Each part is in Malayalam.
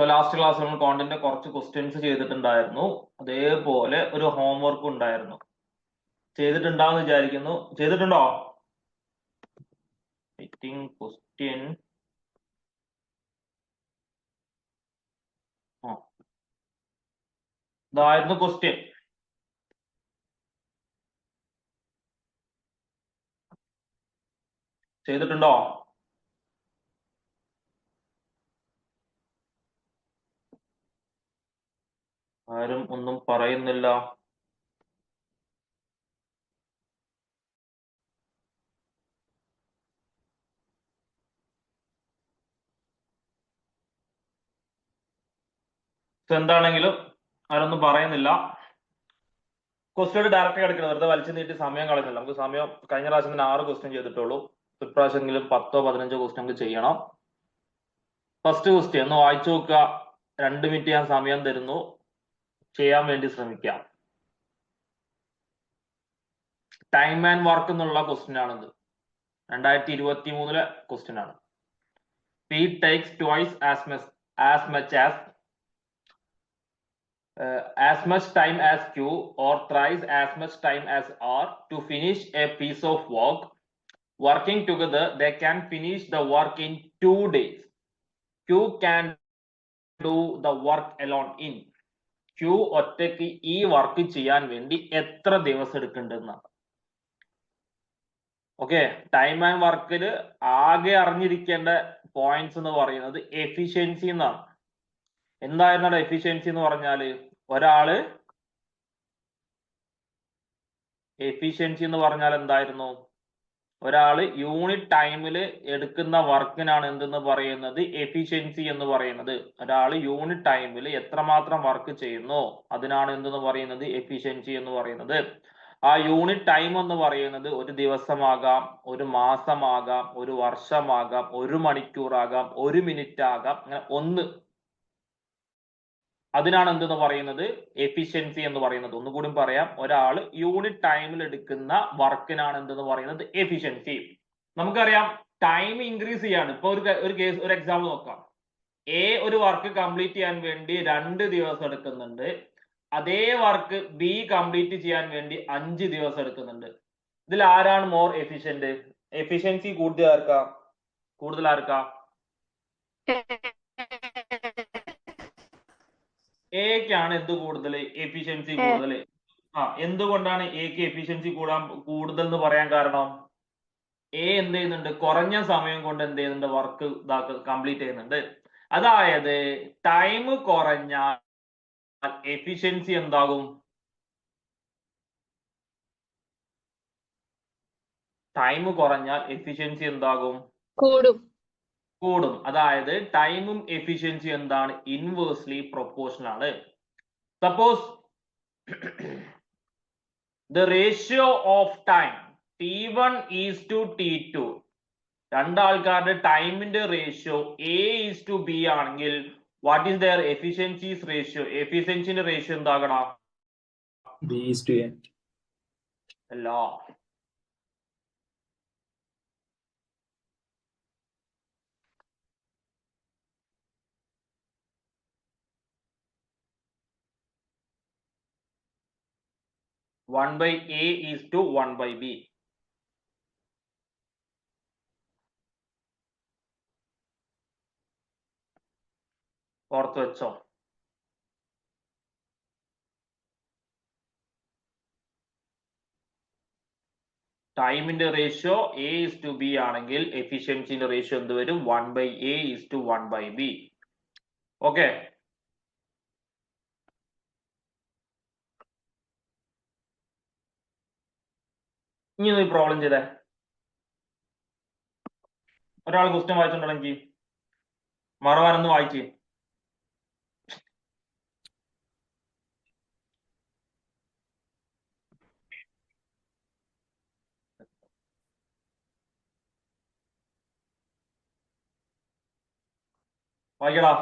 സോ ലാസ്റ്റ് ക്ലാസ് നമ്മൾ കോണ്ടന്റ് കുറച്ച് ക്വസ്റ്റ്യൻസ് ചെയ്തിട്ടുണ്ടായിരുന്നു. അതേപോലെ ഒരു ഹോംവർക്ക് ഉണ്ടായിരുന്നു. ചെയ്തിട്ടുണ്ടാവുമെന്ന് വിചാരിക്കുന്നു. ചെയ്തിട്ടുണ്ടോ? ഐ തിങ്ക് ക്വസ്റ്റ്യൻ ഇതായിരുന്നു ക്വസ്റ്റ്യൻ. ചെയ്തിട്ടുണ്ടോ? ആരും ഒന്നും പറയുന്നില്ല. എന്താണെങ്കിലും ആരൊന്നും പറയുന്നില്ല. ക്വസ്റ്റ്യൻ ഡയറക്റ്റ് എടുക്കണം. വെറുതെ വലിച്ചു നീട്ടി സമയം കളയുന്നില്ല. നമുക്ക് സമയം കഴിഞ്ഞ പ്രാവശ്യം 6 ക്വസ്റ്റ്യൻ ചെയ്തിട്ടുള്ളൂ. ഇപ്രാവശ്യമെങ്കിലും 10-15 ക്വസ്റ്റ്യൻ നമുക്ക് ചെയ്യണം. ഫസ്റ്റ് ക്വസ്റ്റ്യൻ ഒന്ന് വായിച്ചു നോക്കുക. 2 മിനിറ്റ് ഞാൻ സമയം തരുന്നു. ചെയ്യാൻ വേണ്ടി ശ്രമിക്കാം. ടൈം ആൻഡ് വർക്ക് എന്നുള്ള ക്വസ്റ്റ്യൻ ആണിത്. 2023 ക്വസ്റ്റ്യൻ ആണ്. P takes twice as much time as Q or thrice as much time as R to finish a piece of work. Working together, they can finish the work in 2 days. Q can do the work alone in. Q ഒറ്റയ്ക്ക് ഈ വർക്ക് ചെയ്യാൻ വേണ്ടി എത്ര ദിവസം എടുക്കേണ്ടതെന്നാണ്. ഓക്കെ, ടൈം ആൻഡ് വർക്കിൽ ആകെ അറിഞ്ഞിരിക്കേണ്ട പോയിന്റ്സ് എന്ന് പറയുന്നത് എഫിഷ്യൻസി എന്നാണ്. എന്തായിരുന്നു എഫിഷ്യൻസി എന്ന് പറഞ്ഞാല് എഫിഷ്യൻസി എന്ന് പറഞ്ഞാൽ എന്തായിരുന്നു? ഒരാള് യൂണിറ്റ് ടൈമിൽ എടുക്കുന്ന വർക്കിനാണ് എന്തെന്ന് പറയുന്നത് എഫിഷ്യൻസി എന്ന് പറയുന്നത്. ഒരാള് യൂണിറ്റ് ടൈമിൽ എത്രമാത്രം വർക്ക് ചെയ്യുന്നു അതിനാണ് എന്തെന്ന് പറയുന്നത് എഫിഷ്യൻസി എന്ന് പറയുന്നത്. ആ യൂണിറ്റ് ടൈം എന്ന് പറയുന്നത് ഒരു ദിവസമാകാം, ഒരു മാസമാകാം, ഒരു വർഷമാകാം, 1 മണിക്കൂറാകാം, 1 മിനിറ്റ് ആകാം, അങ്ങനെ അതിനാണ് എന്തെന്ന് പറയുന്നത് എഫിഷ്യൻസി എന്ന് പറയുന്നത്. ഒന്നുകൂടി പറയാം, ഒരാള് യൂണിറ്റ് ടൈമിൽ എടുക്കുന്ന വർക്കിനാണ് എന്തെന്ന് പറയുന്നത് എഫിഷ്യൻസി. നമുക്കറിയാം ടൈം ഇൻക്രീസ് ചെയ്യാണ്. ഇപ്പൊ ഒരു എക്സാമ്പിൾ നോക്കാം. എ ഒരു വർക്ക് കംപ്ലീറ്റ് ചെയ്യാൻ വേണ്ടി 2 ദിവസം എടുക്കുന്നുണ്ട്. അതേ വർക്ക് ബി കംപ്ലീറ്റ് ചെയ്യാൻ വേണ്ടി 5 ദിവസം എടുക്കുന്നുണ്ട്. ഇതിൽ ആരാണ് മോർ എഫിഷ്യന്റ്? എഫിഷ്യൻസി കൂടുതൽ ആർക്കാ? എക്കാണ് എന്ത് കൂടുതൽ? എഫിഷ്യൻസി കൂടുതൽ. എന്തുകൊണ്ടാണ് എക്ക് എഫിഷ്യൻസി കൂടുതൽ എന്ന് പറയാൻ കാരണം? എ എന്ത് ചെയ്യുന്നുണ്ട്? കുറഞ്ഞ സമയം കൊണ്ട് എന്ത് ചെയ്യുന്നുണ്ട്? വർക്ക് കംപ്ലീറ്റ് ചെയ്യുന്നുണ്ട്. അതായത് ടൈം കുറഞ്ഞാൽ എഫിഷ്യൻസി എന്താകും? ടൈം കുറഞ്ഞാൽ എഫിഷ്യൻസി എന്താകും? കൂടും. അതായത് ടൈമും എഫിഷ്യൻസി എന്താണ്? ഇൻവേഴ്സ്ലി പ്രൊപ്പോർഷണൽ ആണ്. Suppose the ratio of time T1 is to T2, രണ്ടാൾക്കാരുടെ ടൈമിന്റെ ratio A is to B ആണെങ്കിൽ what is their efficiency's ratio? എഫിഷ്യൻസിന്റെ റേഷ്യോ എന്താകണം? B is to A. അല്ല, one by A is to 1 by B. ഓർത്ത് വെച്ചോ. ടൈമിന്റെ ratio A is to B ആണെങ്കിൽ എഫിഷ്യൻസിന്റെ റേഷ്യോ എന്ത് വരും? 1 by A is to 1 by B. Okay, ഇനി ഈ പ്രോബ്ലം ചെയ്തേ. ഒരാൾ ക്വസ്റ്റ്യൻ വായിച്ചിട്ടുണ്ടെങ്കിൽ മറവാനൊന്ന് വായിച്ചേ. വായിക്കടാ.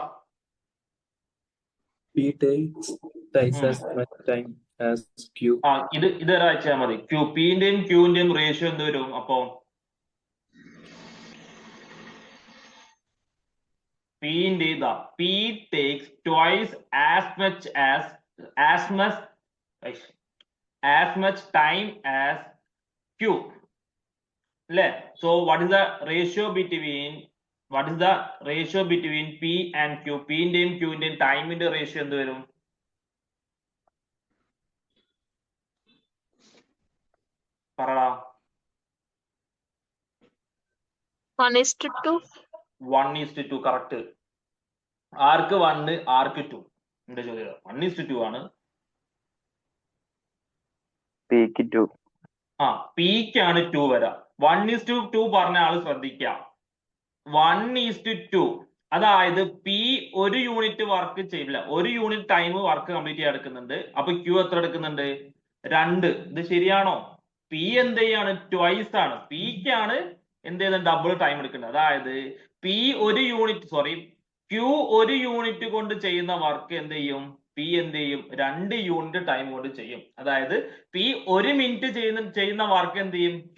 P takes twice as much time as Q. ഇത് വായിച്ചാൽ മതി. പിന്റെയും ക്യൂന്റെയും റേഷ്യോ എന്ത് വരും? അപ്പൊ P ഇതാ P takes twice as much time as Q. അല്ലേ? So what is the ratio between P and Q? P ന്റെയും Q ന്റെയും ടൈമിന്റെ റേഷ്യോ എന്ത് വരും? പറടാ. 1:2. 1:2 കറക്റ്റ്. ആർക്ക് 1 ആർക്ക് 2? എന്റെ ചോദ്യം 1:2 ആണ്. P-ക്ക് 2. Pക്കാണ് 2 വരാം. 1:2 പറഞ്ഞ ആള് ശ്രദ്ധിക്കാം. 1:2 അതായത് P ഒരു യൂണിറ്റ് വർക്ക് ചെയ്യില്ല, ഒരു യൂണിറ്റ് ടൈം വർക്ക് കംപ്ലീറ്റ് ചെയ്യാൻ എടുക്കുന്നുണ്ട്. അപ്പൊ Q എത്ര എടുക്കുന്നുണ്ട്? 2. ഇത് ശരിയാണോ? P എന്ത് ചെയ്യാണ്? ട്വൈസ് ആണ്. Pക്കാണ് എന്ത് ചെയ്യുന്നത്? ഡബിൾ ടൈം എടുക്കുന്നത്. അതായത് Q ഒരു യൂണിറ്റ് കൊണ്ട് ചെയ്യുന്ന വർക്ക് എന്ത് ചെയ്യും? P എന്ത് ചെയ്യും? 2 യൂണിറ്റ് ടൈം കൊണ്ട് ചെയ്യും. അതായത് P 1 മിനിറ്റ് ചെയ്യുന്ന വർക്ക് എന്ത് ചെയ്യും? Q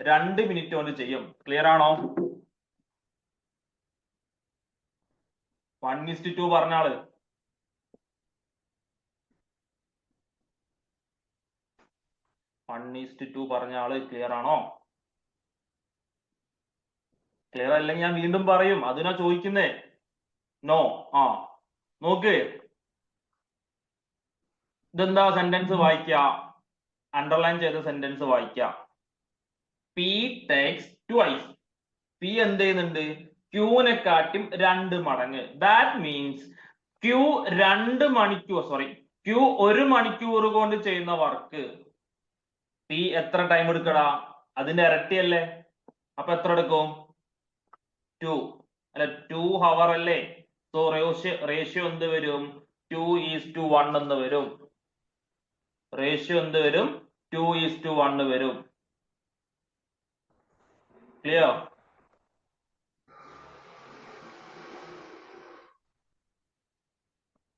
2 മിനിറ്റ് കൊണ്ട് ചെയ്യും. ക്ലിയർ ആണോ? 1:2 പറഞ്ഞാള്. പറഞ്ഞ ആള് ക്ലിയർ ആണോ? ക്ലിയർ അല്ലെങ്കിൽ ഞാൻ വീണ്ടും പറയും, അതിനാ ചോദിക്കുന്നേ. നോ. നോക്ക്, ഇതെന്താ സെന്റൻസ് വായിക്ക, അണ്ടർലൈൻ ചെയ്ത സെന്റൻസ് വായിക്ക. P takes twice. P എന്ത് ചെയ്യുന്നുണ്ട്? Qനെക്കാട്ടും 2 മടങ്ങ്. ദാറ്റ് മീൻസ് Q 1 മണിക്കൂർ കൊണ്ട് ചെയ്യുന്ന വർക്ക് P എത്ര ടൈം എടുക്കടാ? അതിന്റെ ഇരട്ടിയല്ലേ? അപ്പൊ എത്ര എടുക്കും? 2 അല്ലെ? 2 hour അല്ലേ? സോ റേഷ്യോ എന്ത് വരും? 2:1 എന്ന് വരും. റേഷ്യോ എന്ത് വരും? 2:1 വരും. ക്ലിയർ?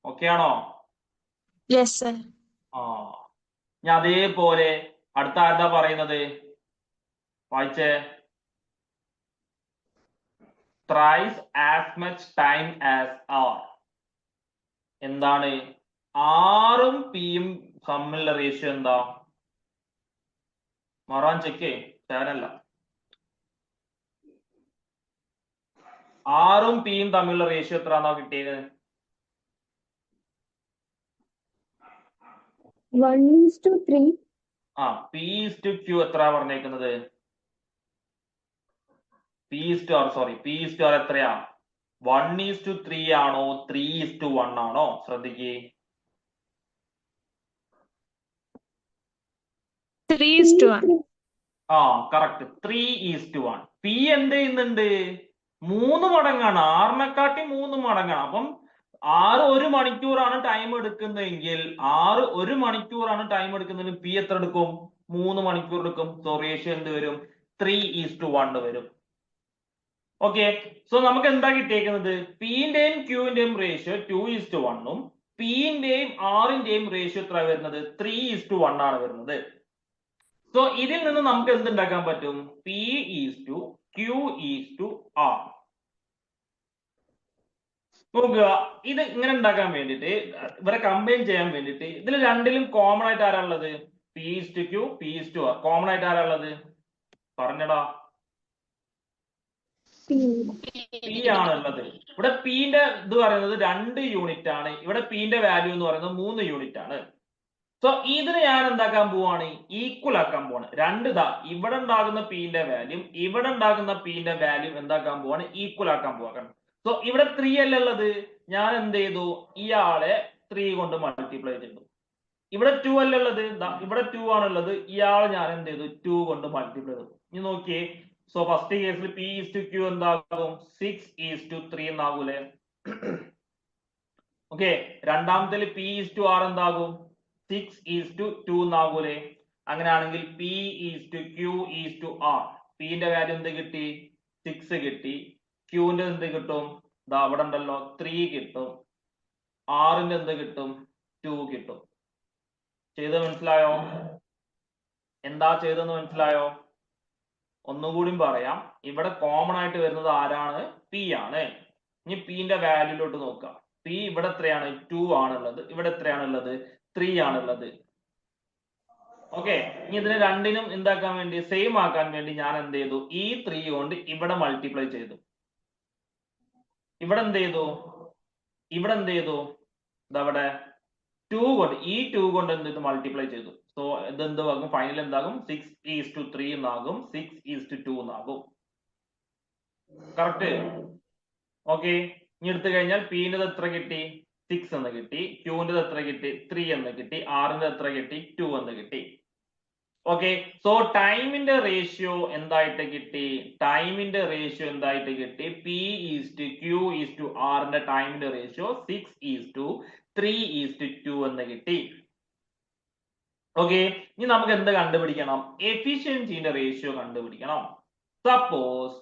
ഓക്കെ ആണോ? Yes sir. ഞാൻ അതേപോലെ അടുത്ത ആരാ പറയുന്നത്? വായിച്ചേ. thrice as much time as hour. എന്താണ്? ആറും പിയും തമ്മിലുള്ള റേഷ്യോ എന്താ? മറാൻ ചെക്ക് ചാനല്ല. ആറും പിയും തമ്മിലുള്ള റേഷ്യോ എത്രയാണോ കിട്ടിയത്? 1:3. P/Q എത്ര പറഞ്ഞേക്കുന്നത്? P/R എത്രയാ? 1:3 ആണോ 3:1 ആണോ? ശ്രദ്ധിക്കേ. 3:1. കറക്റ്റ്. 3:1. P എന്ത് ചെയ്യുന്നുണ്ട്? 3 മടങ്ങാണ്. 6നെക്കാട്ടി 3 മടങ്ങാണ്. അപ്പം 6 1 മണിക്കൂറാണ് ടൈം എടുക്കുന്നതെങ്കിൽ P എത്ര എടുക്കും? 3 മണിക്കൂർ എടുക്കും. സോ റേഷ്യോ എന്ത് വരും? 3:1 വരും. ഓക്കെ. സോ നമുക്ക് എന്താ കിട്ടിയേക്കുന്നത്? Pന്റെയും Qന്റെയും റേഷ്യോ 2:1 Pന്റെയും Rന്റെയും റേഷ്യോ എത്ര വരുന്നത്? 3:1 ആണ് വരുന്നത്. സോ ഇതിൽ നിന്ന് നമുക്ക് എന്തുണ്ടാക്കാൻ പറ്റും? P/Q/R. നോക്കുക, ഇത് ഇങ്ങനെ ഉണ്ടാക്കാൻ വേണ്ടിട്ട്, ഇവരെ കമ്പൈൻ ചെയ്യാൻ വേണ്ടിട്ട് ഇതിൽ രണ്ടിലും കോമൺ ആയിട്ട് ആരാ ഉള്ളത്? P/Q, P/R. കോമൺ ആയിട്ട് ആരാ ഉള്ളത്? പറഞ്ഞടാ. P ആണ് ഉള്ളത്. ഇവിടെ Pന്റെ ഇത് പറയുന്നത് 2 യൂണിറ്റ് ആണ്. ഇവിടെ Pന്റെ വാല്യൂ എന്ന് പറയുന്നത് 3 യൂണിറ്റ് ആണ്. സോ ഇതിന് ഞാൻ എന്താക്കാൻ പോവാണ്? ഈക്വൽ ആക്കാൻ പോവാണ്. ഇവിടെ ഉണ്ടാകുന്ന Pന്റെ വാല്യൂ ഇവിടെ ഉണ്ടാകുന്ന Pന്റെ വാല്യൂ എന്താക്കാൻ പോവാണ്? ഈക്വൽ ആക്കാൻ പോവാണ്. സോ ഇവിടെ 3 അല്ലേ ഉള്ളത്? ഞാൻ എന്ത് ചെയ്തു? ഇയാളെ 3 കൊണ്ട് മൾട്ടിപ്ലൈ ചെയ്തു. ഇവിടെ 2 അല്ലേ ഉള്ളത്? ഇവിടെ 2 ആണുള്ളത്. ഇയാളെ ഞാൻ എന്ത് ചെയ്തു? 2 കൊണ്ട് മൾട്ടിപ്ലൈ ചെയ്തു. ഇനി നോക്കിയേ. സോ ഫസ്റ്റ് കേസിൽ P/Q എന്താകും? 6:3 എന്നാകൂലേ? ഓക്കെ. രണ്ടാമത്തെ P/R എന്താകും? 6:2 എന്നാകൂലേ? അങ്ങനെയാണെങ്കിൽ P/Q/R. Pന്റെ വാല്യൂ എന്ത് കിട്ടി? 6 കിട്ടി. Qന്റെ എന്ത് കിട്ടും? അവിടെ ഉണ്ടല്ലോ 3 കിട്ടും. Rന്റെ എന്ത് കിട്ടും? 2 കിട്ടും. ചെയ്ത് മനസ്സിലായോ? എന്താ ചെയ്തെന്ന് മനസ്സിലായോ? ഒന്നുകൂടി പറയാം. ഇവിടെ കോമൺ ആയിട്ട് വരുന്നത് ആരാണ്? P ആണ്. ഇനി പിന്റെ വാല്യൂലോട്ട് നോക്കാം. പി ഇവിടെ എത്രയാണ്? 2 ആണുള്ളത്. ഇവിടെ എത്രയാണുള്ളത്? 3 ആണുള്ളത്. ഓക്കെ, ഇനി ഇതിനെ രണ്ടിനും എന്താക്കാൻ വേണ്ടി, സെയിം ആക്കാൻ വേണ്ടി ഞാൻ എന്ത് ചെയ്തു? ഈ 3 കൊണ്ട് ഇവിടെ മൾട്ടിപ്ലൈ ചെയ്തു. ഇവിടെ എന്ത് ചെയ്തു? ഇവിടെ എന്ത് ചെയ്തു? ഇതവിടെ 2 കൊണ്ട്, ഈ 2 കൊണ്ട് എന്ത് ചെയ്തു? മൾട്ടിപ്ലൈ ചെയ്തു. സോ ഇത് എന്താകും? ഫൈനൽ എന്താകും? 6:3 എന്നാകും. 6:2 എന്നാകും. കറക്റ്റ്? ഓക്കെ, ഇനി എടുത്തു കഴിഞ്ഞാൽ പിന്റെ എത്ര കിട്ടി? 6 എന്ന് കിട്ടി. ക്യൂന്റെ എത്ര കിട്ടി? 3 എന്ന് കിട്ടി. ആറിന്റെ എത്ര കിട്ടി? 2 എന്ന് കിട്ടി. ഓക്കെ, സോ ടൈമിന്റെ റേഷ്യോ എന്തായിട്ട് കിട്ടി? ടൈമിന്റെ റേഷ്യോ എന്തായിട്ട് കിട്ടി? P/Q/R ന്റെ ടൈമിന്റെ റേഷ്യോ 6:3:2 എന്ന് കിട്ടി. ഓക്കെ, ഇനി നമുക്ക് എന്ത് കണ്ടുപിടിക്കണം? എഫിഷ്യൻസിന്റെ റേഷ്യോ കണ്ടുപിടിക്കണം. സപ്പോസ്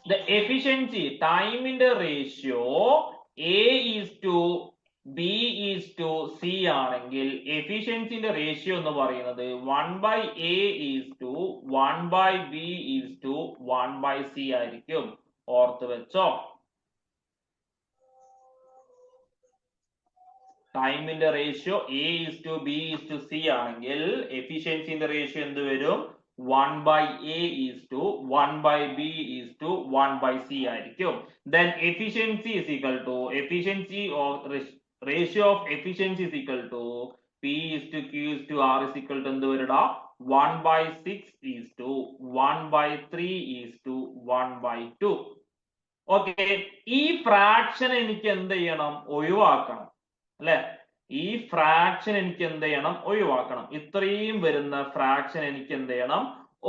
the efficiency, ടൈമിന്റെ റേഷ്യോ A/B/C ആണെങ്കിൽ എഫിഷ്യൻസിന്റെ റേഷ്യോ എന്ന് പറയുന്നത് 1/A/1/B/1/C ആയിരിക്കും. ഓർത്ത് വെച്ചോ. ടൈമിന്റെ റേഷ്യോ A/B/C ആണെങ്കിൽ എഫിഷ്യൻസിന്റെ റേഷ്യോ എന്ത് വരും? 1/A/1/B/1/C ആയിരിക്കും. Then efficiency is equal to ratio of efficiency is equal to P/Q/R is equal to എന്ത് വരടാ? 1/6:1/3:1/2. ഓക്കെ, ഈ ഫ്രാക്ഷൻ എനിക്ക് എന്ത് ചെയ്യണം? ഒഴിവാക്കണം അല്ലെ? ഈ ഫ്രാക്ഷൻ എനിക്ക് എന്ത് ചെയ്യണം? ഒഴിവാക്കണം. ഇത്രയും വരുന്ന ഫ്രാക്ഷൻ എനിക്ക് എന്ത് ചെയ്യണം?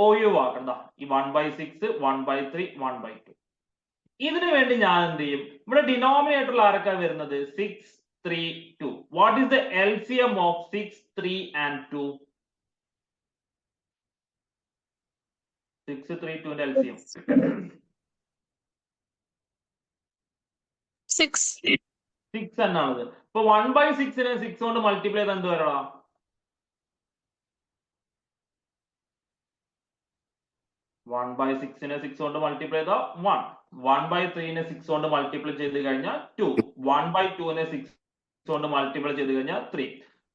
ഒഴിവാക്കണം. ഈ 1/6, 1/3, 1/2. ഇതിനു വേണ്ടി ഞാൻ എന്ത് ചെയ്യും? ഇവിടെ ഡിനോമിനേറ്ററിൽ ആരൊക്കെ വരുന്നത്? 6, 3, 2. What is the LCM of 6, 3 and 2? 6, 3, 2 ന്റെ LCM 6. 6 എന്നാണത്. ഇപ്പൊ 1/6നെ 6 കൊണ്ട് മൾട്ടിപ്ലൈ ചെയ്ത് എന്ത് വരടാ? 1/6നെ 6 കൊണ്ട് മൾട്ടിപ്ലൈ ചെയ്താൽ 1. 1/3നെ 6 കൊണ്ട് മൾട്ടിപ്ലൈ ചെയ്ത് കഴിഞ്ഞാൽ 2. 1/2നെ 6 കൊണ്ട് മൾട്ടിപ്ലൈ ചെയ്ത് കഴിഞ്ഞാൽ 3.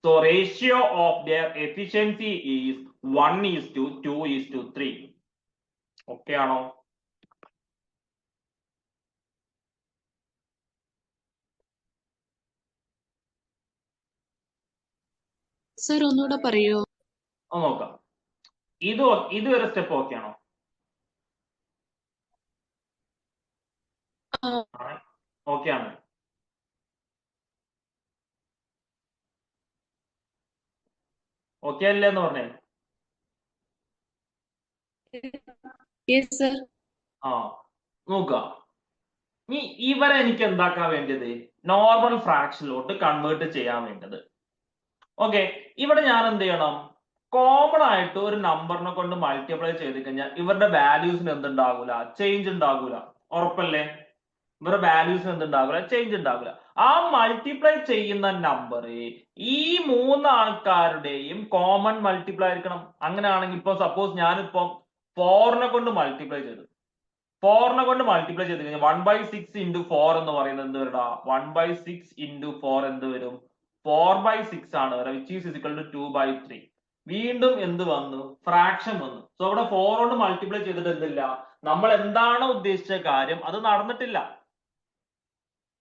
So ratio of their efficiency is 1:2:3. Okay ആണോ? സർ ഒന്നുകൂടെ പറയോ? നോക്കാം. ഇതുവരെ സ്റ്റെപ്പ് ഓക്കെ ആണോ? ഓക്കെ ആണ്. ഓക്കെ അല്ലേ എന്ന് പറഞ്ഞേ? നോക്കുക. ഇവരെ എനിക്ക് എന്താക്കാൻ വേണ്ടത്? നോർമൽ ഫ്രാക്ഷനിലോട്ട് കൺവേർട്ട് ചെയ്യാൻ വേണ്ടത്. ഓക്കെ, ഇവിടെ ഞാൻ എന്ത് ചെയ്യണം? കോമൺ ആയിട്ട് ഒരു നമ്പറിനെ കൊണ്ട് മൾട്ടിപ്ലൈ ചെയ്ത് കഴിഞ്ഞാൽ ഇവരുടെ വാല്യൂസിന് എന്തുണ്ടാകൂല? ചേഞ്ച് ഉണ്ടാകൂല. ഉറപ്പല്ലേ? ഇവരുടെ വാല്യൂസിന് എന്തുണ്ടാകൂല? ചേഞ്ച് ഉണ്ടാകൂല. ആ മൾട്ടിപ്ലൈ ചെയ്യുന്ന നമ്പർ ഈ 3 ആൾക്കാരുടെയും കോമൺ മൾട്ടിപ്ലൈ ആയിരിക്കണം. അങ്ങനെയാണെങ്കിൽ ഇപ്പൊ സപ്പോസ് ഞാനിപ്പോ 4നെ കൊണ്ട് മൾട്ടിപ്ലൈ ചെയ്തു. 4നെ കൊണ്ട് മൾട്ടിപ്ലൈ ചെയ്ത് കഴിഞ്ഞാൽ 1/6 × 4 എന്ന് പറയുന്നത് എന്ത് വരടാ? 1/6 × 4 എന്ത് വരും? 4/6 ആണ് വരെ, which is equal to 2/3. വീണ്ടും എന്ത് വന്നു? ഫ്രാക്ഷൻ വന്നു. സോ അവിടെ 4 കൊണ്ട് മൾട്ടിപ്ലൈ ചെയ്തിട്ട് എന്തില്ല? നമ്മൾ എന്താണോ ഉദ്ദേശിച്ച കാര്യം അത് നടന്നിട്ടില്ല.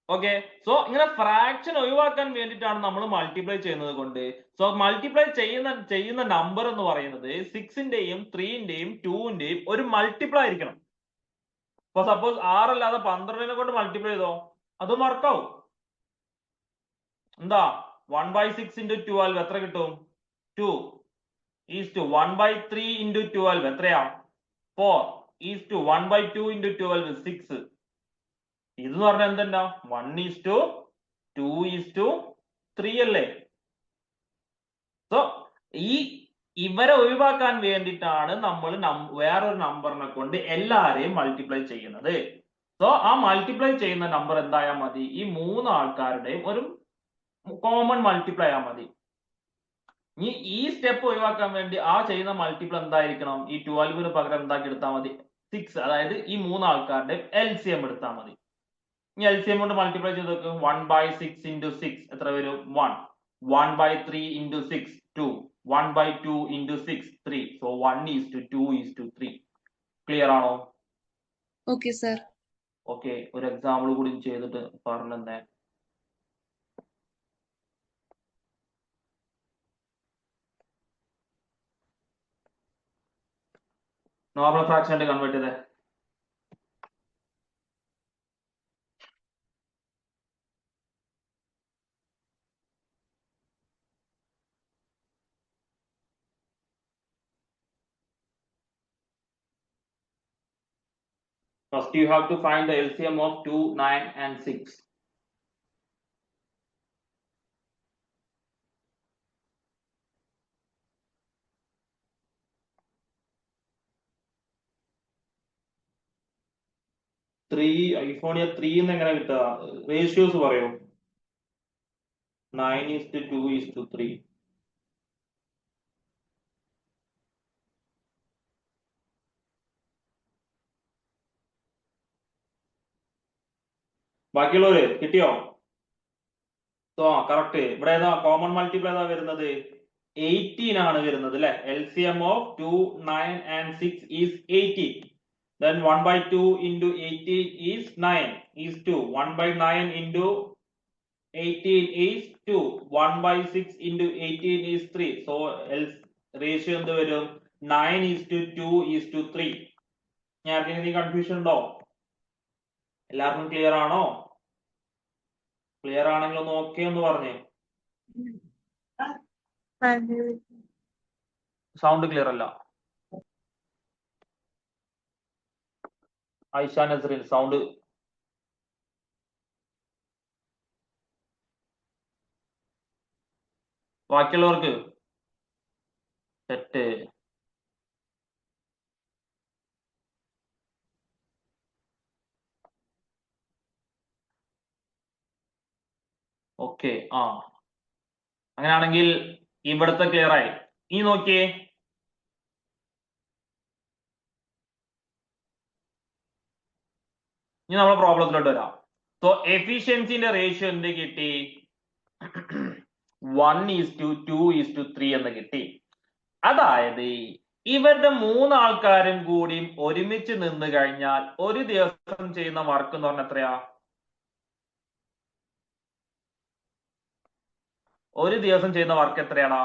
ഓക്കെ, സോ ഇങ്ങനെ ഫ്രാക്ഷൻ ഒഴിവാക്കാൻ വേണ്ടിയിട്ടാണ് നമ്മൾ മൾട്ടിപ്ലൈ ചെയ്യുന്നത് കൊണ്ട്. സോ മൾട്ടിപ്ലൈ ചെയ്യുന്ന നമ്പർ എന്ന് പറയുന്നത് 6ന്റെയും 3ന്റെയും 2ന്റെയും ഒരു മൾട്ടിപ്ലൈ ആയിരിക്കണം. ഇപ്പൊ സപ്പോസ് 6 അല്ലാതെ 12നെ കൊണ്ട് മൾട്ടിപ്ലൈ ചെയ്തോ? അത് വർക്കാവും. എന്താ? 1/6 × 12 എത്ര കിട്ടും? 2 is to 1/3 × 12 എത്രയാ? 4 is to 1/2 × 12 6. ഇതെന്ന് പറഞ്ഞാൽ എന്തെന്നാ? 1:2:3 അല്ലേ? സോ ഇവരെ ഒഴിവാക്കാൻ വേണ്ടിയിട്ടാണ് നമ്മൾ വേറൊരു നമ്പറിനെ കൊണ്ട് എല്ലാരെയും മൾട്ടിപ്ലൈ ചെയ്യുന്നത്. സോ ആ മൾട്ടിപ്ലൈ ചെയ്യുന്ന നമ്പർ എന്തായാൽ മതി? ഈ 3 ആൾക്കാരുടെയും ഒരു കോമൺ മൾട്ടിപ്ലൈ ആയാൽ മതി. ഈ സ്റ്റെപ്പ് ഒഴിവാക്കാൻ വേണ്ടി ആ ചെയ്യുന്ന മൾട്ടിപ്പിൾ എന്തായിരിക്കണം? ഈ 12ന് പകരം എന്താക്കി എടുത്താൽ മതി? 6, അതായത് ഈ 3 ആൾക്കാരുടെ LCM എടുത്താൽ മതി. ഇനി LCM കൊണ്ട് മൾട്ടിപ്ലൈ ചെയ്ത് നോക്ക്. 1/6 into 6 എത്ര വരും? 1. 1/3 into 6 2. 1/2 into 6 3. So 1:2:3. ക്ലിയർ ആണോ? Okay sir. ഓക്കെ, ഒരു എക്സാമ്പിൾ കൂടി ചെയ്തിട്ട് പറഞ്ഞേ. നോർമൽ ഫ്രാക്ഷൻ ആയിട്ട് കൺവേർട്ട് ചെയ്തേ. First you have to find the LCM of 2, 9 and 6. ഐഫോണിയ 3 എന്ന് എങ്ങനെ കിട്ടുക? റേഷ്യോസ് പറയൂ. 9:2:3. ബാക്കിയുള്ളവര് കിട്ടിയോ? കറക്റ്റ്. ഇവിടെ ഏതാ കോമൺ മൾട്ടിപ്പിൾ ഏതാ വരുന്നത്? 18 ആണ് വരുന്നത് അല്ലെ. LCM of 2, 9 and 6 is 18. Then 1/2 into 18 is 9 is 2. 1/9 into 18 is 2. 1/6 into 18 is 3. So ratio എന്ത് വരും? 9:2:3. ഞാൻ ആർക്കെങ്കിലും കൺഫ്യൂഷൻ ഉണ്ടോ? എല്ലാവർക്കും ക്ലിയർ ആണോ? ക്ലിയർ ആണെങ്കിൽ ഒന്ന് ഓക്കെ എന്ന് പറഞ്ഞേ. സൗണ്ട് ക്ലിയർ അല്ല. ഐഷ നസ്രീൻ സൗണ്ട്. ബാക്കിയുള്ളവർക്ക് സെറ്റ്. ഓക്കെ. അങ്ങനെയാണെങ്കിൽ ഇവിടുത്തെ ക്ലിയർ ആയി. ഇനി നോക്കിയേ, ഇനി നമ്മളെ പ്രോബ്ലത്തിലോട്ട് വരാം. സോ എഫിഷ്യൻസിന്റെ റേഷ്യോ എന്ത് കിട്ടി? 1:2:3 എന്ന് കിട്ടി. അതായത് ഇവരുടെ 3 ആൾക്കാരും കൂടി ഒരുമിച്ച് നിന്ന് കഴിഞ്ഞാൽ ഒരു ദിവസം ചെയ്യുന്ന വർക്ക് എന്ന് പറഞ്ഞാൽ എത്രയാ? ഒരു ദിവസം ചെയ്യുന്ന work എത്രയാടാ?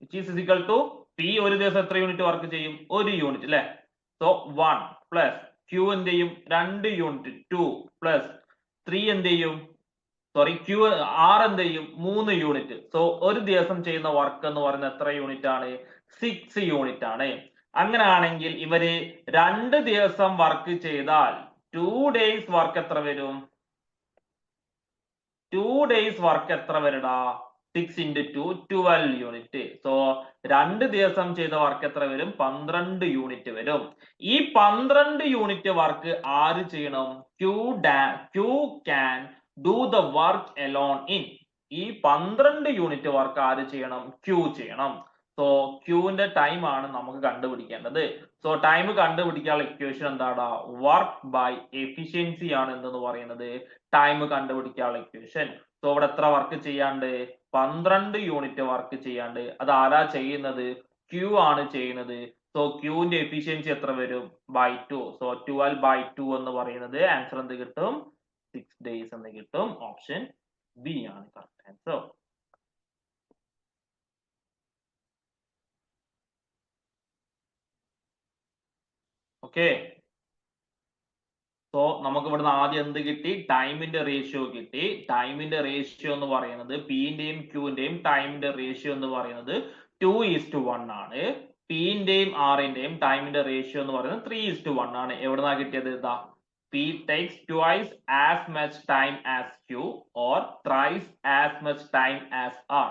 which is equal to P. ഒരു ദിവസം എത്ര യൂണിറ്റ് വർക്ക് ചെയ്യും? 1 യൂണിറ്റ് അല്ലെ. സോ 1 പ്ലസ് Q എന്ത് ചെയ്യും? 2 യൂണിറ്റ് 2 പ്ലസ് 3 എന്ത് ചെയ്യും? സോറി R എന്ത് ചെയ്യും? 3 യൂണിറ്റ്. സോ ഒരു ദിവസം ചെയ്യുന്ന വർക്ക് എന്ന് പറയുന്നത് എത്ര യൂണിറ്റ് ആണ്? 6 യൂണിറ്റ് ആണ്. അങ്ങനെയാണെങ്കിൽ ഇവര് 2 ദിവസം വർക്ക് ചെയ്താൽ 2 days വർക്ക് എത്ര വരും? 2 days വർക്ക് എത്ര വരടാ? 6 into 2 12 യൂണിറ്റ്. സോ 2 ദിവസം ചെയ്ത വർക്ക് എത്ര വരും? 12 യൂണിറ്റ് വരും. ഈ 12 യൂണിറ്റ് വർക്ക് ആര് ചെയ്യണം? Q can do the work alone in. ഈ 12 യൂണിറ്റ് വർക്ക് ആര് ചെയ്യണം? Q ചെയ്യണം. സോ Qന്റെ ടൈം ആണ് നമുക്ക് കണ്ടുപിടിക്കേണ്ടത്. സോ ടൈം കണ്ടുപിടിക്കാനുള്ള ഇക്വേഷൻ എന്താടാ? വർക്ക് ബൈ എഫിഷ്യൻസി ആണ് എന്തെന്ന് പറയുന്നത് ടൈം കണ്ടുപിടിക്കാനുള്ള ഇക്വേഷൻ. സോ ഇവിടെ എത്ര വർക്ക് ചെയ്യാണ്ട്? 12 യൂണിറ്റ് വർക്ക് ചെയ്യാണ്ട്. അത് ആരാ ചെയ്യുന്നത്? Q ആണ് ചെയ്യുന്നത്. സോ Qന്റെ എഫിഷ്യൻസി എത്ര വരും? by 2. സോ 12/2 എന്ന് പറയുന്നത് ആൻസർ എന്ത് കിട്ടും? 6 days എന്ന് കിട്ടും. ഓപ്ഷൻ ബി ആണ് കറക്റ്റ് ആൻസർ. ഓക്കെ. സോ നമുക്ക് ഇവിടുന്ന് ആദ്യം എന്ത് കിട്ടി? ടൈമിന്റെ റേഷ്യോ കിട്ടി. ടൈമിന്റെ റേഷ്യോ എന്ന് പറയുന്നത് പിന്റെയും ക്യൂന്റെയും ടൈമിന്റെ റേഷ്യോ എന്ന് പറയുന്നത് 2:1 ആണ്. പിന്റെയും ആറിന്റെയും ടൈമിന്റെ റേഷ്യോ എന്ന് പറയുന്നത് 3:1 ആണ്. എവിടുന്നാ കിട്ടിയത്? ഇതാ P takes twice as much time as Q or thrice as much time as R.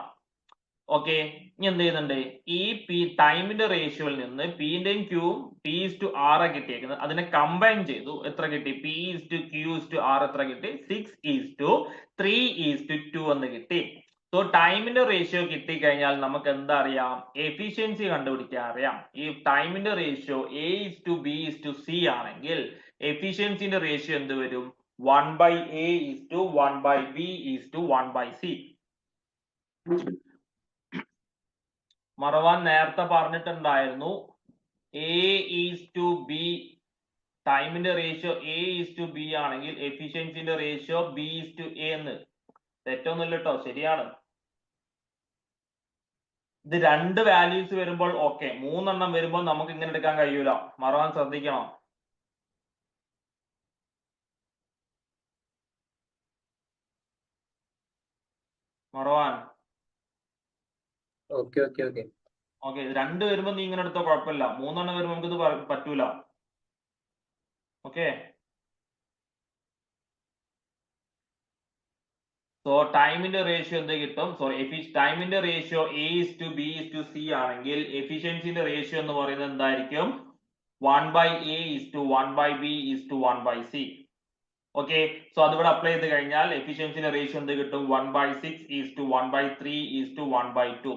Okay. ഇനി എന്ത് ചെയ്യുന്നുണ്ട്? ഈ പി ടൈമിന്റെ റേഷ്യോയിൽ നിന്ന് പിന്റെയും ക്യൂവും P:R കിട്ടിയേക്കുന്നത് അതിനെ കമ്പൈൻ ചെയ്തു. എത്ര കിട്ടി? P:Q:R എത്ര കിട്ടി? 6:3:2 എന്ന് കിട്ടി. സോ ടൈമിന്റെ റേഷ്യോ കിട്ടിക്കഴിഞ്ഞാൽ നമുക്ക് എന്താ അറിയാം, എഫിഷ്യൻസി കണ്ടുപിടിക്കാൻ അറിയാം. ഈ ടൈമിന്റെ റേഷ്യോ A:B:C ആണെങ്കിൽ എഫിഷ്യൻസിന്റെ റേഷ്യോ എന്ത് വരും, 1/A:1/B:1/C. മറവാൻ നേരത്തെ പറഞ്ഞിട്ടുണ്ടായിരുന്നു A:B, ടൈമിന്റെ റേഷ്യോ A:B ആണെങ്കിൽ എഫിഷ്യൻസിന്റെ റേഷ്യോ B:A എന്ന്. തെറ്റൊന്നുമില്ല കേട്ടോ, ശരിയാണ്. ഇത് രണ്ട് വാല്യൂസ് വരുമ്പോൾ ഓക്കെ, മൂന്നെണ്ണം വരുമ്പോൾ നമുക്ക് ഇങ്ങനെ എടുക്കാൻ കഴിയൂല. മറവാൻ ശ്രദ്ധിക്കണം. മറവാൻ Okay, okay, okay. ഓക്കെ, രണ്ട് വരുമ്പോ നീ ഇങ്ങനെ എടുത്തോ, കുഴപ്പമില്ല. മൂന്നെണ്ണം വരുമ്പോ നമുക്കിത് പറ്റൂല. ഓക്കെ, സോ ടൈമിന്റെ റേഷ്യോ എന്ത് കിട്ടും, സോറി ടൈമിന്റെ റേഷ്യോ A:B:C ആണെങ്കിൽ എഫിഷ്യൻസിന്റെ റേഷ്യോ എന്ന് പറയുന്നത് എന്തായിരിക്കും, 1/A:1/B:1/C. ഓക്കെ, സോ അതിവിടെ അപ്ലൈ ചെയ്ത് കഴിഞ്ഞാൽ എഫിഷ്യൻസിന്റെ റേഷ്യോ എന്ത് കിട്ടും, 1/6:1/3:1/2.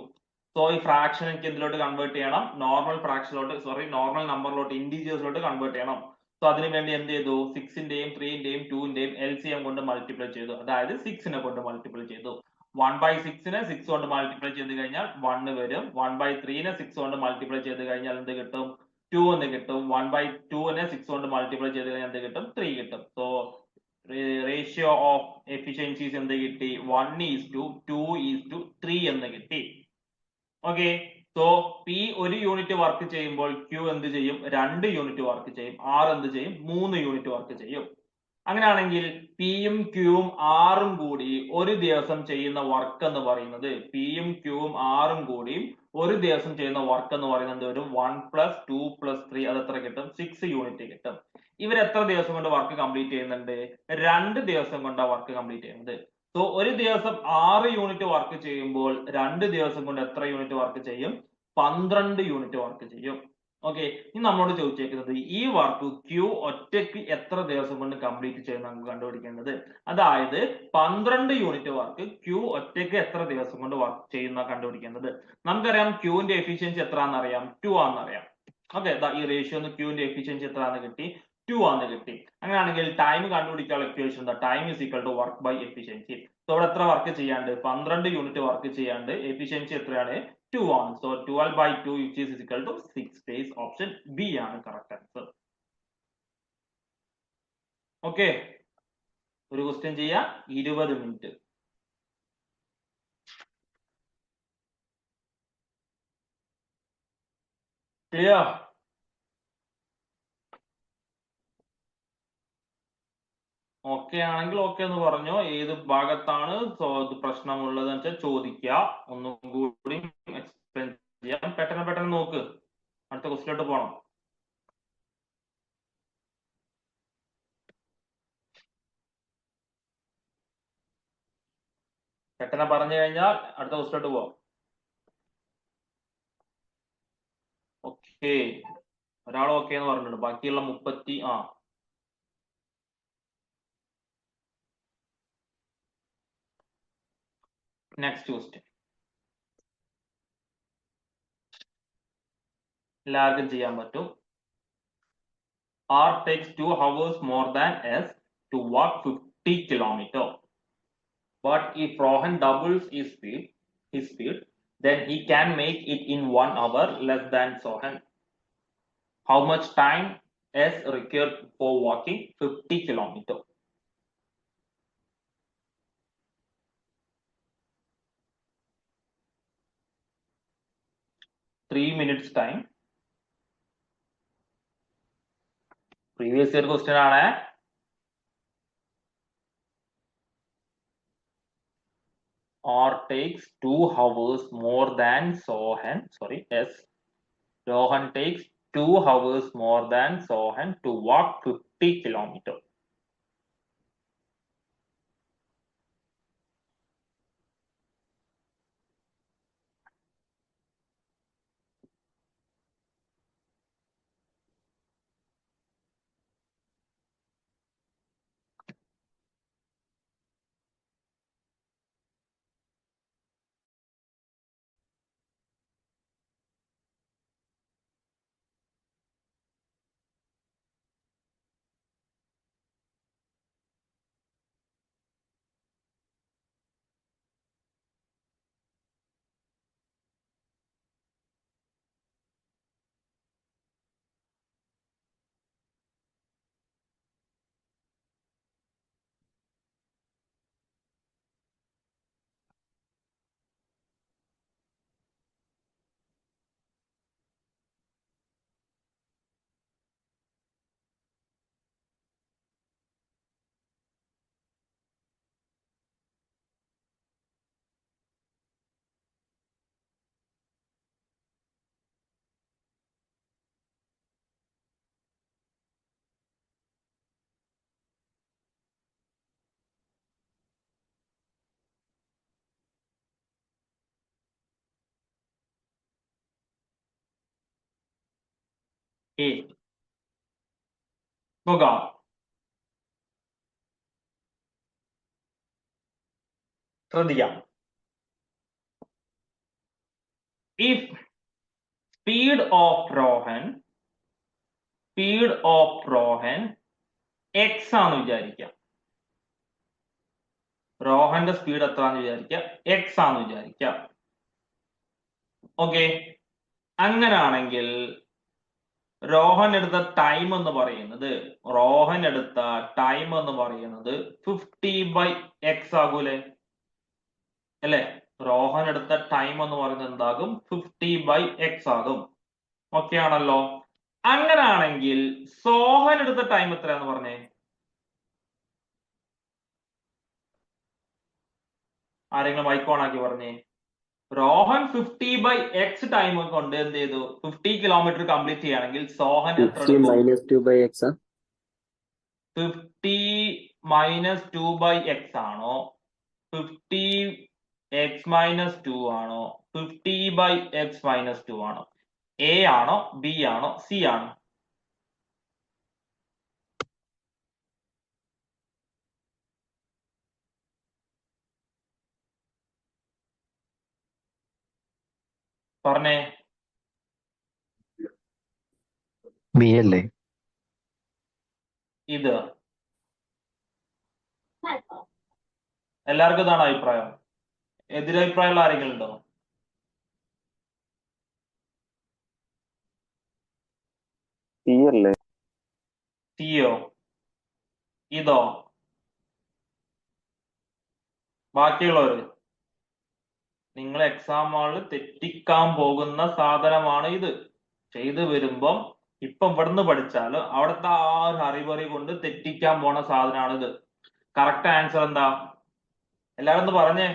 സോ ഈ ഫ്രാക്ഷൻ എനിക്ക് എന്തിലോട്ട് കൺവേർട്ട് ചെയ്യണം, നോർമൽ ഫ്രാക്ഷനിലോട്ട്, നോർമൽ നമ്പറിലോട്ട്, ഇന്റീജേഴ്സിലോട്ട് കൺവേർട്ട് ചെയ്യണം. സോ അതിനു വേണ്ടി എന്ത് ചെയ്തു, 6ന്റെയും 3ന്റെയും 2ന്റെയും LCM കൊണ്ട് മൾട്ടിപ്ലൈ ചെയ്തു, അതായത് 6നെ കൊണ്ട് മൾട്ടിപ്ലൈ ചെയ്തു. 1/6നെ 6 കൊണ്ട് മൾട്ടിപ്ലൈ ചെയ്ത് കഴിഞ്ഞാൽ 1 വരും. 1/3നെ 6 കൊണ്ട് മൾട്ടിപ്ലൈ ചെയ്ത് കഴിഞ്ഞാൽ എന്ത് കിട്ടും, 2 എന്ന് കിട്ടും. 1/2നെ 6 കൊണ്ട് മൾട്ടിപ്ലൈ ചെയ്ത് കഴിഞ്ഞാൽ എന്ത് കിട്ടും, 3 കിട്ടും. സോ റേഷ്യോ ഓഫ് എഫിഷ്യൻസീസ് എന്ത് കിട്ടി, 1:2:3 എന്ന് കിട്ടി. ഓക്കെ, സോ P ഒരു യൂണിറ്റ് വർക്ക് ചെയ്യുമ്പോൾ Q എന്ത് ചെയ്യും, 2 യൂണിറ്റ് വർക്ക് ചെയ്യും. R എന്ത് ചെയ്യും, 3 യൂണിറ്റ് വർക്ക് ചെയ്യും. അങ്ങനെയാണെങ്കിൽ Pയും Qയും Rഉം കൂടി ഒരു ദിവസം ചെയ്യുന്ന വർക്ക് എന്ന് പറയുന്നത്, Pയും Qയും Rഉം കൂടി ഒരു ദിവസം ചെയ്യുന്ന വർക്ക് എന്ന് പറയുന്നത് വരും 1+2+3, അത് എത്ര കിട്ടും, 6 യൂണിറ്റ് കിട്ടും. ഇവർ എത്ര ദിവസം കൊണ്ട് വർക്ക് കംപ്ലീറ്റ് ചെയ്യുന്നുണ്ട്, 2 ദിവസം കൊണ്ടാണ് വർക്ക് കംപ്ലീറ്റ് ചെയ്യുന്നത്. സോ ഒരു ദിവസം 6 യൂണിറ്റ് വർക്ക് ചെയ്യുമ്പോൾ 2 ദിവസം കൊണ്ട് എത്ര യൂണിറ്റ് വർക്ക് ചെയ്യും, 12 യൂണിറ്റ് വർക്ക് ചെയ്യും. ഓക്കെ, ഇനി നമ്മളോട് ചോദിച്ചേക്കുന്നത് ഈ വർക്ക് Q ഒറ്റയ്ക്ക് എത്ര ദിവസം കൊണ്ട് കംപ്ലീറ്റ് ചെയ്യുന്ന നമുക്ക് കണ്ടുപിടിക്കേണ്ടത്. അതായത് 12 യൂണിറ്റ് വർക്ക് Q ഒറ്റയ്ക്ക് എത്ര ദിവസം കൊണ്ട് വർക്ക് ചെയ്യുന്ന കണ്ടുപിടിക്കേണ്ടത്. നമുക്കറിയാം Qന്റെ എഫിഷ്യൻസി എത്രയാണെന്ന് അറിയാം, 2 ആണെന്നറിയാം. ഓക്കെ, ഈ റേഷ്യോ Qന്റെ എഫിഷ്യൻസി എത്രയാണെന്ന് കിട്ടി, 2 ആണെന്ന് കിട്ടി. അങ്ങനെയാണെങ്കിൽ ടൈം കണ്ടുപിടിക്കാനുള്ള ഇക്വേഷൻ എന്താ, time is equal to work by efficiency. So ഇവിടെ എത്ര വർക്ക് ചെയ്യാണ്ട്, 12 യൂണിറ്റ് വർക്ക് ചെയ്യാണ്ട്, എഫിഷ്യൻസി എത്രയാണ്, 2 ആണ്. So 12/2 which is equal to 6 days. Option B ആണ് കറക്റ്റ് ആൻസർ. ഓക്കെ, ഒരു ക്വസ്റ്റ്യൻ ചെയ്യാം, 20 മിനിറ്റ്. ക്ലിയർ? ഓക്കെ ആണെങ്കിൽ ഓക്കെ എന്ന് പറഞ്ഞോ. ഏത് ഭാഗത്താണ് പ്രശ്നമുള്ളത് വെച്ചാൽ ചോദിക്കുക, ഒന്നും കൂടി എക്സ്പ്ലെയിൻ ചെയ്യാം. പെട്ടെന്ന് പെട്ടെന്ന് നോക്ക്, അടുത്ത ക്വസ്റ്റിലോട്ട് പോകണം. പെട്ടെന്ന് പറഞ്ഞു കഴിഞ്ഞാൽ അടുത്ത ക്വസ്റ്റിലോട്ട് പോവാം. ഓക്കെ, ഒരാൾ ഓക്കെ എന്ന് പറഞ്ഞിട്ടുണ്ട്, ബാക്കിയുള്ള 30. നെക്സ്റ്റ് ക്വസ്റ്റ്യൻ എല്ലാവർക്കും ചെയ്യാൻ പറ്റും. R takes 2 hours more than S to walk 50 kilometers. But if Rohan doubles his speed, then he can make it in 1 hour less than Sohan. How much time S required for walking 50 kilometers? Three minutes time. Previous year question ആണ്. R takes 2 hours more than Sohan. Sorry, S. Rohan takes 2 hours more than Sohan to walk 50 kilometers. A. നോക്കാം. ശ്രദ്ധിക്കാം. If speed of Rohan x ആണെന്ന് വിചാരിക്കാം. റോഹന്റെ സ്പീഡ് എത്രയാണെന്ന് വിചാരിക്കാം, x ആണെന്ന് വിചാരിക്കാം. ഓക്കെ, അങ്ങനാണെങ്കിൽ റോഹൻ എടുത്ത ടൈം എന്ന് പറയുന്നത് 50/x ആകൂലേ അല്ലെ? റോഹൻ എടുത്ത ടൈം എന്ന് പറയുന്നത് എന്താകും? 50/x ആകും. ഓക്കെ ആണല്ലോ. അങ്ങനാണെങ്കിൽ സോഹൻ എടുത്ത ടൈം എത്രയാന്ന് പറഞ്ഞേ? ആരെങ്കിലും മൈക്ക് ഓൺ ആക്കി പറഞ്ഞേ. റോഹൻ 50/x ടൈം കൊണ്ട് എന്ത് ചെയ്തു? 50 കിലോമീറ്റർ കംപ്ലീറ്റ് ചെയ്യുകയാണെങ്കിൽ സോഹൻ എത്ര എടുക്കും? 50 - 2/x 50 - 2/x ആണോ, 50x - 2 ആണോ, 50/x - 2 ആണോ? എ ആണോ, ബി ആണോ, സി ആണോ? പറഞ്ഞേ. ബി അല്ലേ? ഇത് എല്ലാവർക്കും ഇതാണ് അഭിപ്രായം? എതിരഭിപ്രായമുള്ള ആരെങ്കിലും ഉണ്ടോ? സിയോ? ഇതോ? ബാക്കിയുള്ളവര്? നിങ്ങൾ എക്സാം ഹാളിൽ തെറ്റിക്കാൻ പോകുന്ന സാധനമാണ് ഇത്. ചെയ്തു വരുമ്പം ഇപ്പം ഇവിടുന്ന് പഠിച്ചാല് അവിടുത്തെ ആ ഒരു അറിവറി കൊണ്ട് തെറ്റിക്കാൻ പോണ സാധനമാണ് ഇത്. കറക്റ്റ് ആൻസർ എന്താ? എല്ലാരും ഒന്ന് പറഞ്ഞേ.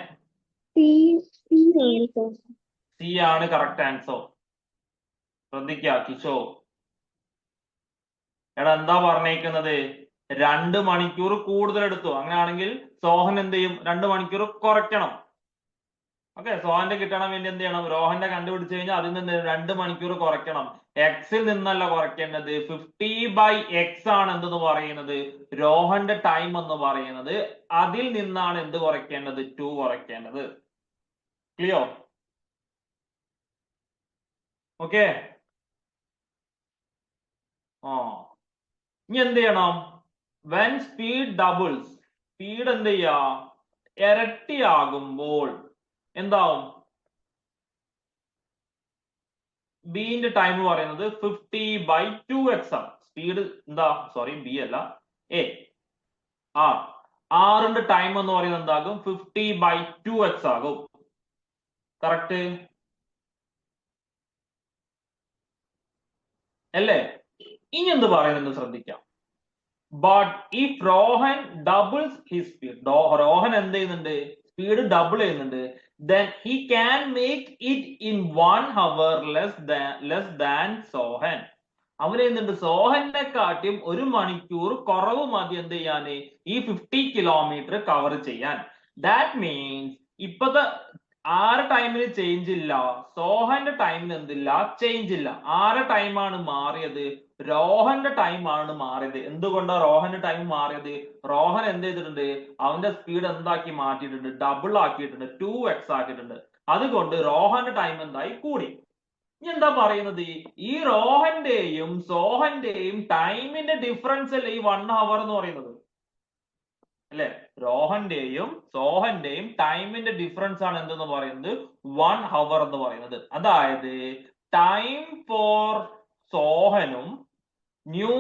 സി ആണ് കറക്റ്റ് ആൻസർ. ശ്രദ്ധിക്ക കിഷോ. എടാ എന്താ പറഞ്ഞേക്കുന്നത്? 2 മണിക്കൂർ കൂടുതൽ എടുത്തു. അങ്ങനെയാണെങ്കിൽ സോഹൻ എന്ത് ചെയ്യും? 2 മണിക്കൂർ കുറയ്ക്കണം. ഓക്കെ, സോഹന്റെ കിട്ടണം വേണ്ടി എന്ത് ചെയ്യണം? റോഹന്റെ കണ്ടുപിടിച്ചു കഴിഞ്ഞാൽ അതിൽ നിന്ന് 2 മണിക്കൂർ കുറയ്ക്കണം. എക്സിൽ നിന്നല്ല കുറയ്ക്കേണ്ടത്, 50/x ആണ് എന്തെന്ന് പറയുന്നത്? റോഹന്റെ ടൈം എന്ന് പറയുന്നത്. അതിൽ നിന്നാണ് എന്ത് കുറയ്ക്കേണ്ടത്? 2 കുറയ്ക്കേണ്ടത്. ക്ലിയർ? ഓക്കെ. ഇനി എന്ത് ചെയ്യണം? വെൻ സ്പീഡ് ഡബിൾസ്, സ്പീഡ് എന്ത് ചെയ്യാ? ഇരട്ടിയാകുമ്പോൾ എന്താവും? ബിന്റെ ടൈം പറയുന്നത് 50/2x ആണ്. സ്പീഡ് എന്താ? സോറി, ബി അല്ല, എ. ആറിന്റെ ടൈം എന്ന് പറയുന്നത് എന്താകും? 50/2x ആകും. കറക്റ്റ് അല്ലേ? ഇനി എന്ത് പറയുന്നുണ്ട് ശ്രദ്ധിക്കാം. But if Rohan doubles his speed, Rohan എന്ത് ചെയ്യുന്നുണ്ട്? സ്പീഡ് ഡബിൾ ചെയ്യുന്നുണ്ട്. then he can make it in 1 hour less than Sohan. അവൻ ചെയ്യുന്നുണ്ട് സോഹനെ കാട്ടിയും 1 മണിക്കൂർ കുറവ് മതി എന്ത് ചെയ്യാന്? ഈ 50 കിലോമീറ്റർ കവർ ചെയ്യാൻ. ദാറ്റ് മീൻസ് ഇപ്പത്തെ ആരെ ടൈമിന് ചേഞ്ച് ഇല്ല, സോഹന്റെ ടൈമിന് എന്തില്ല? ചേഞ്ച് ഇല്ല. ആരെ ടൈമാണ് മാറിയത്? റോഹന്റെ ടൈം ആണ് മാറിയത്. എന്തുകൊണ്ടാണ് റോഹന്റെ ടൈം മാറിയത്? റോഹൻ എന്ത് ചെയ്തിട്ടുണ്ട്? അവന്റെ സ്പീഡ് എന്താക്കി മാറ്റിയിട്ടുണ്ട്? ഡബിൾ ആക്കിയിട്ടുണ്ട്, 2x ആക്കിയിട്ടുണ്ട്. അതുകൊണ്ട് റോഹന്റെ ടൈം എന്തായി? കൂടി. ഇനി എന്താ പറയുന്നത്? ഈ റോഹന്റെയും സോഹന്റെയും ടൈമിന്റെ ഡിഫറൻസ് അല്ലേ ഈ 1 hour എന്ന് പറയുന്നത് അല്ലെ? റോഹന്റെയും സോഹന്റെയും ടൈമിന്റെ ഡിഫറൻസ് ആണ് എന്തെന്ന് പറയുന്നത്? 1 hour എന്ന് പറയുന്നത്. അതായത് ടൈം ഫോർ സോഹനും ന്യൂ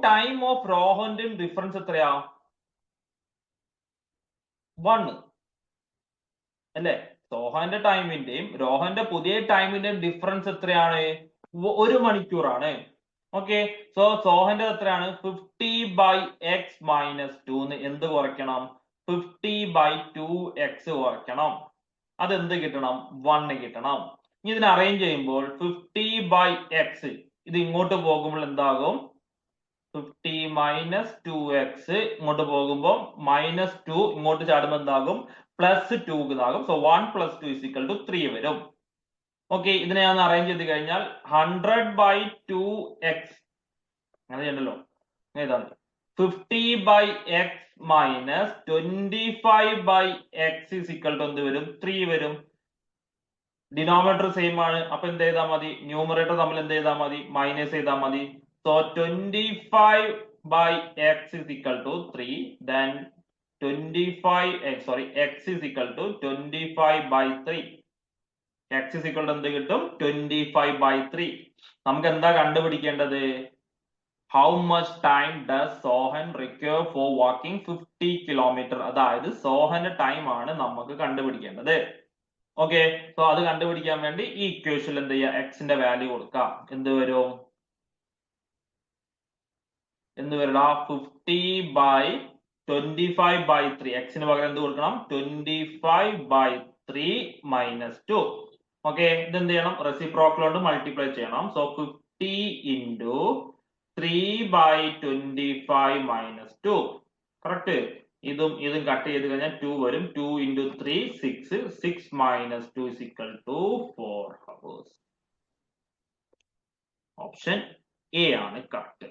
ടൈം ഓഫ് റോഹന്റെയും ഡിഫറൻസ് എത്രയാ? 1 അല്ലെ? സോഹന്റെ ടൈമിന്റെയും റോഹന്റെ പുതിയ ടൈമിന്റെയും ഡിഫറൻസ് എത്രയാണ്? 1 മണിക്കൂറാണ്. ഓക്കെ, സോ സോഹന്റെ എത്രയാണ്? 50/x - 2 എന്ത് കുറയ്ക്കണം? 50/2x കുറയ്ക്കണം. അതെന്ത് കിട്ടണം? 1 കിട്ടണം. ഇനി ഇതിനെ അറേഞ്ച് ചെയ്യുമ്പോൾ 50/x ഇത് ഇങ്ങോട്ട് പോകുമ്പോൾ എന്താകും? 50 - 2x ഇങ്ങോട്ട് പോകുമ്പോൾ -2 ഇങ്ങോട്ട് ചാടുമ്പോൾ എന്താകും? +2 ഇതാകും. സോ 1 + 2 = 3 വരും. ഓക്കെ, ഇതിനെ ഞാൻ അറേഞ്ച് ചെയ്ത് കഴിഞ്ഞാൽ 100/2x അങ്ങനെ ചെയ്യണ്ടല്ലോ, ഇതാണ് 50/x minus 25/x is equal to എന്ത് വരും? 3 വരും. ഡിനോമിനേറ്റർ സെയിം ആണ്, അപ്പൊ എന്ത് ചെയ്താൽ മതി? ന്യൂമറേറ്റർ തമ്മിൽ എന്ത് ചെയ്താൽ മതി? മൈനസ് ചെയ്താൽ മതി. So 25/x is equal to 3, then x is equal to 25/3. x is equal to എന്ത് കിട്ടും? 25/3. നമുക്ക് എന്താ കണ്ടുപിടിക്കേണ്ടത്? How much time does Sohan require for walking 50 kilometer? അതായത് സോഹന്റെ ടൈം ആണ് നമുക്ക് കണ്ടുപിടിക്കേണ്ടത്. ഓക്കെ, സോ അത് കണ്ടുപിടിക്കാൻ വേണ്ടി ഈ ഇക്വേഷനിൽ എന്ത് ചെയ്യുക? എക്സിന്റെ വാല്യൂ കൊടുക്കാം. എന്ത് വരും? 50/25/3. എക്സിന് പകരം എന്ത് കൊടുക്കണം? 25/3 മൈനസ് 2. ഓക്കെ, ഇത് എന്ത് ചെയ്യണം? റെസിപ്രോക്കൽ കൊണ്ട് മൾട്ടിപ്ലൈ ചെയ്യണം. So 50 into 3/25 minus 2. കറക്റ്റ്. ഇതും കട്ട് ചെയ്ത് കഴിഞ്ഞാൽ 2 വരും. 2 into 3 6. 6 minus 2 is equal to 4 hours. Option A ആണ് കറക്റ്റ്.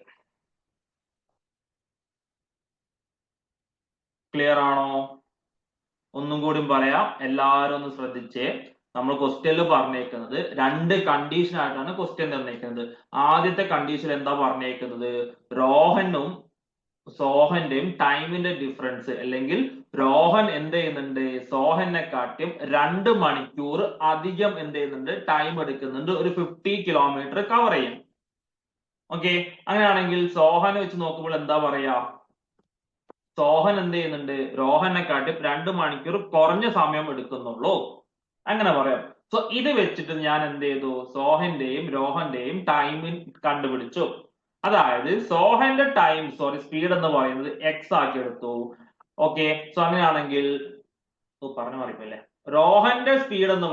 ക്ലിയർ ആണോ? ഒന്നും കൂടി പറയാം, എല്ലാവരും ഒന്ന് ശ്രദ്ധിച്ചേ. നമ്മൾ ക്വസ്റ്റ്യനിൽ പറഞ്ഞേക്കുന്നത് 2 കണ്ടീഷൻ ആയിട്ടാണ് ക്വസ്റ്റ്യൻ തന്നേക്കുന്നത്. ആദ്യത്തെ കണ്ടീഷൻ എന്താ പറഞ്ഞേക്കുന്നത്? റോഹനും സോഹന്റെയും ടൈമിന്റെ ഡിഫറൻസ്, അല്ലെങ്കിൽ റോഹൻ എന്ത് ചെയ്യുന്നുണ്ട്? സോഹനെ കാട്ടിയും 2 മണിക്കൂർ അധികം എന്ത് ചെയ്യുന്നുണ്ട്? ടൈം എടുക്കുന്നുണ്ട് ഒരു 50 കിലോമീറ്റർ കവർ ചെയ്യാൻ. ഓക്കെ, അങ്ങനെയാണെങ്കിൽ സോഹനെ വെച്ച് നോക്കുമ്പോൾ എന്താ പറയാ? സോഹൻ എന്ത് ചെയ്യുന്നുണ്ട്? റോഹനെ കാട്ടി 2 മണിക്കൂർ കുറഞ്ഞ സമയം എടുക്കുന്നുള്ളൂ, അങ്ങനെ പറയാം. സോ ഇത് വെച്ചിട്ട് ഞാൻ എന്ത് ചെയ്തു? സോഹന്റെയും റോഹന്റെയും ടൈം കണ്ടുപിടിച്ചു. അതായത് സോഹന്റെ ടൈം സ്പീഡ് എന്ന് പറയുന്നത് എക്സ് ആക്കി എടുത്തു. ഓക്കെ, സോ അങ്ങനെയാണെങ്കിൽ പറഞ്ഞു മാറിപ്പോയില്ലേ? റോഹന്റെ സ്പീഡ് എന്ന്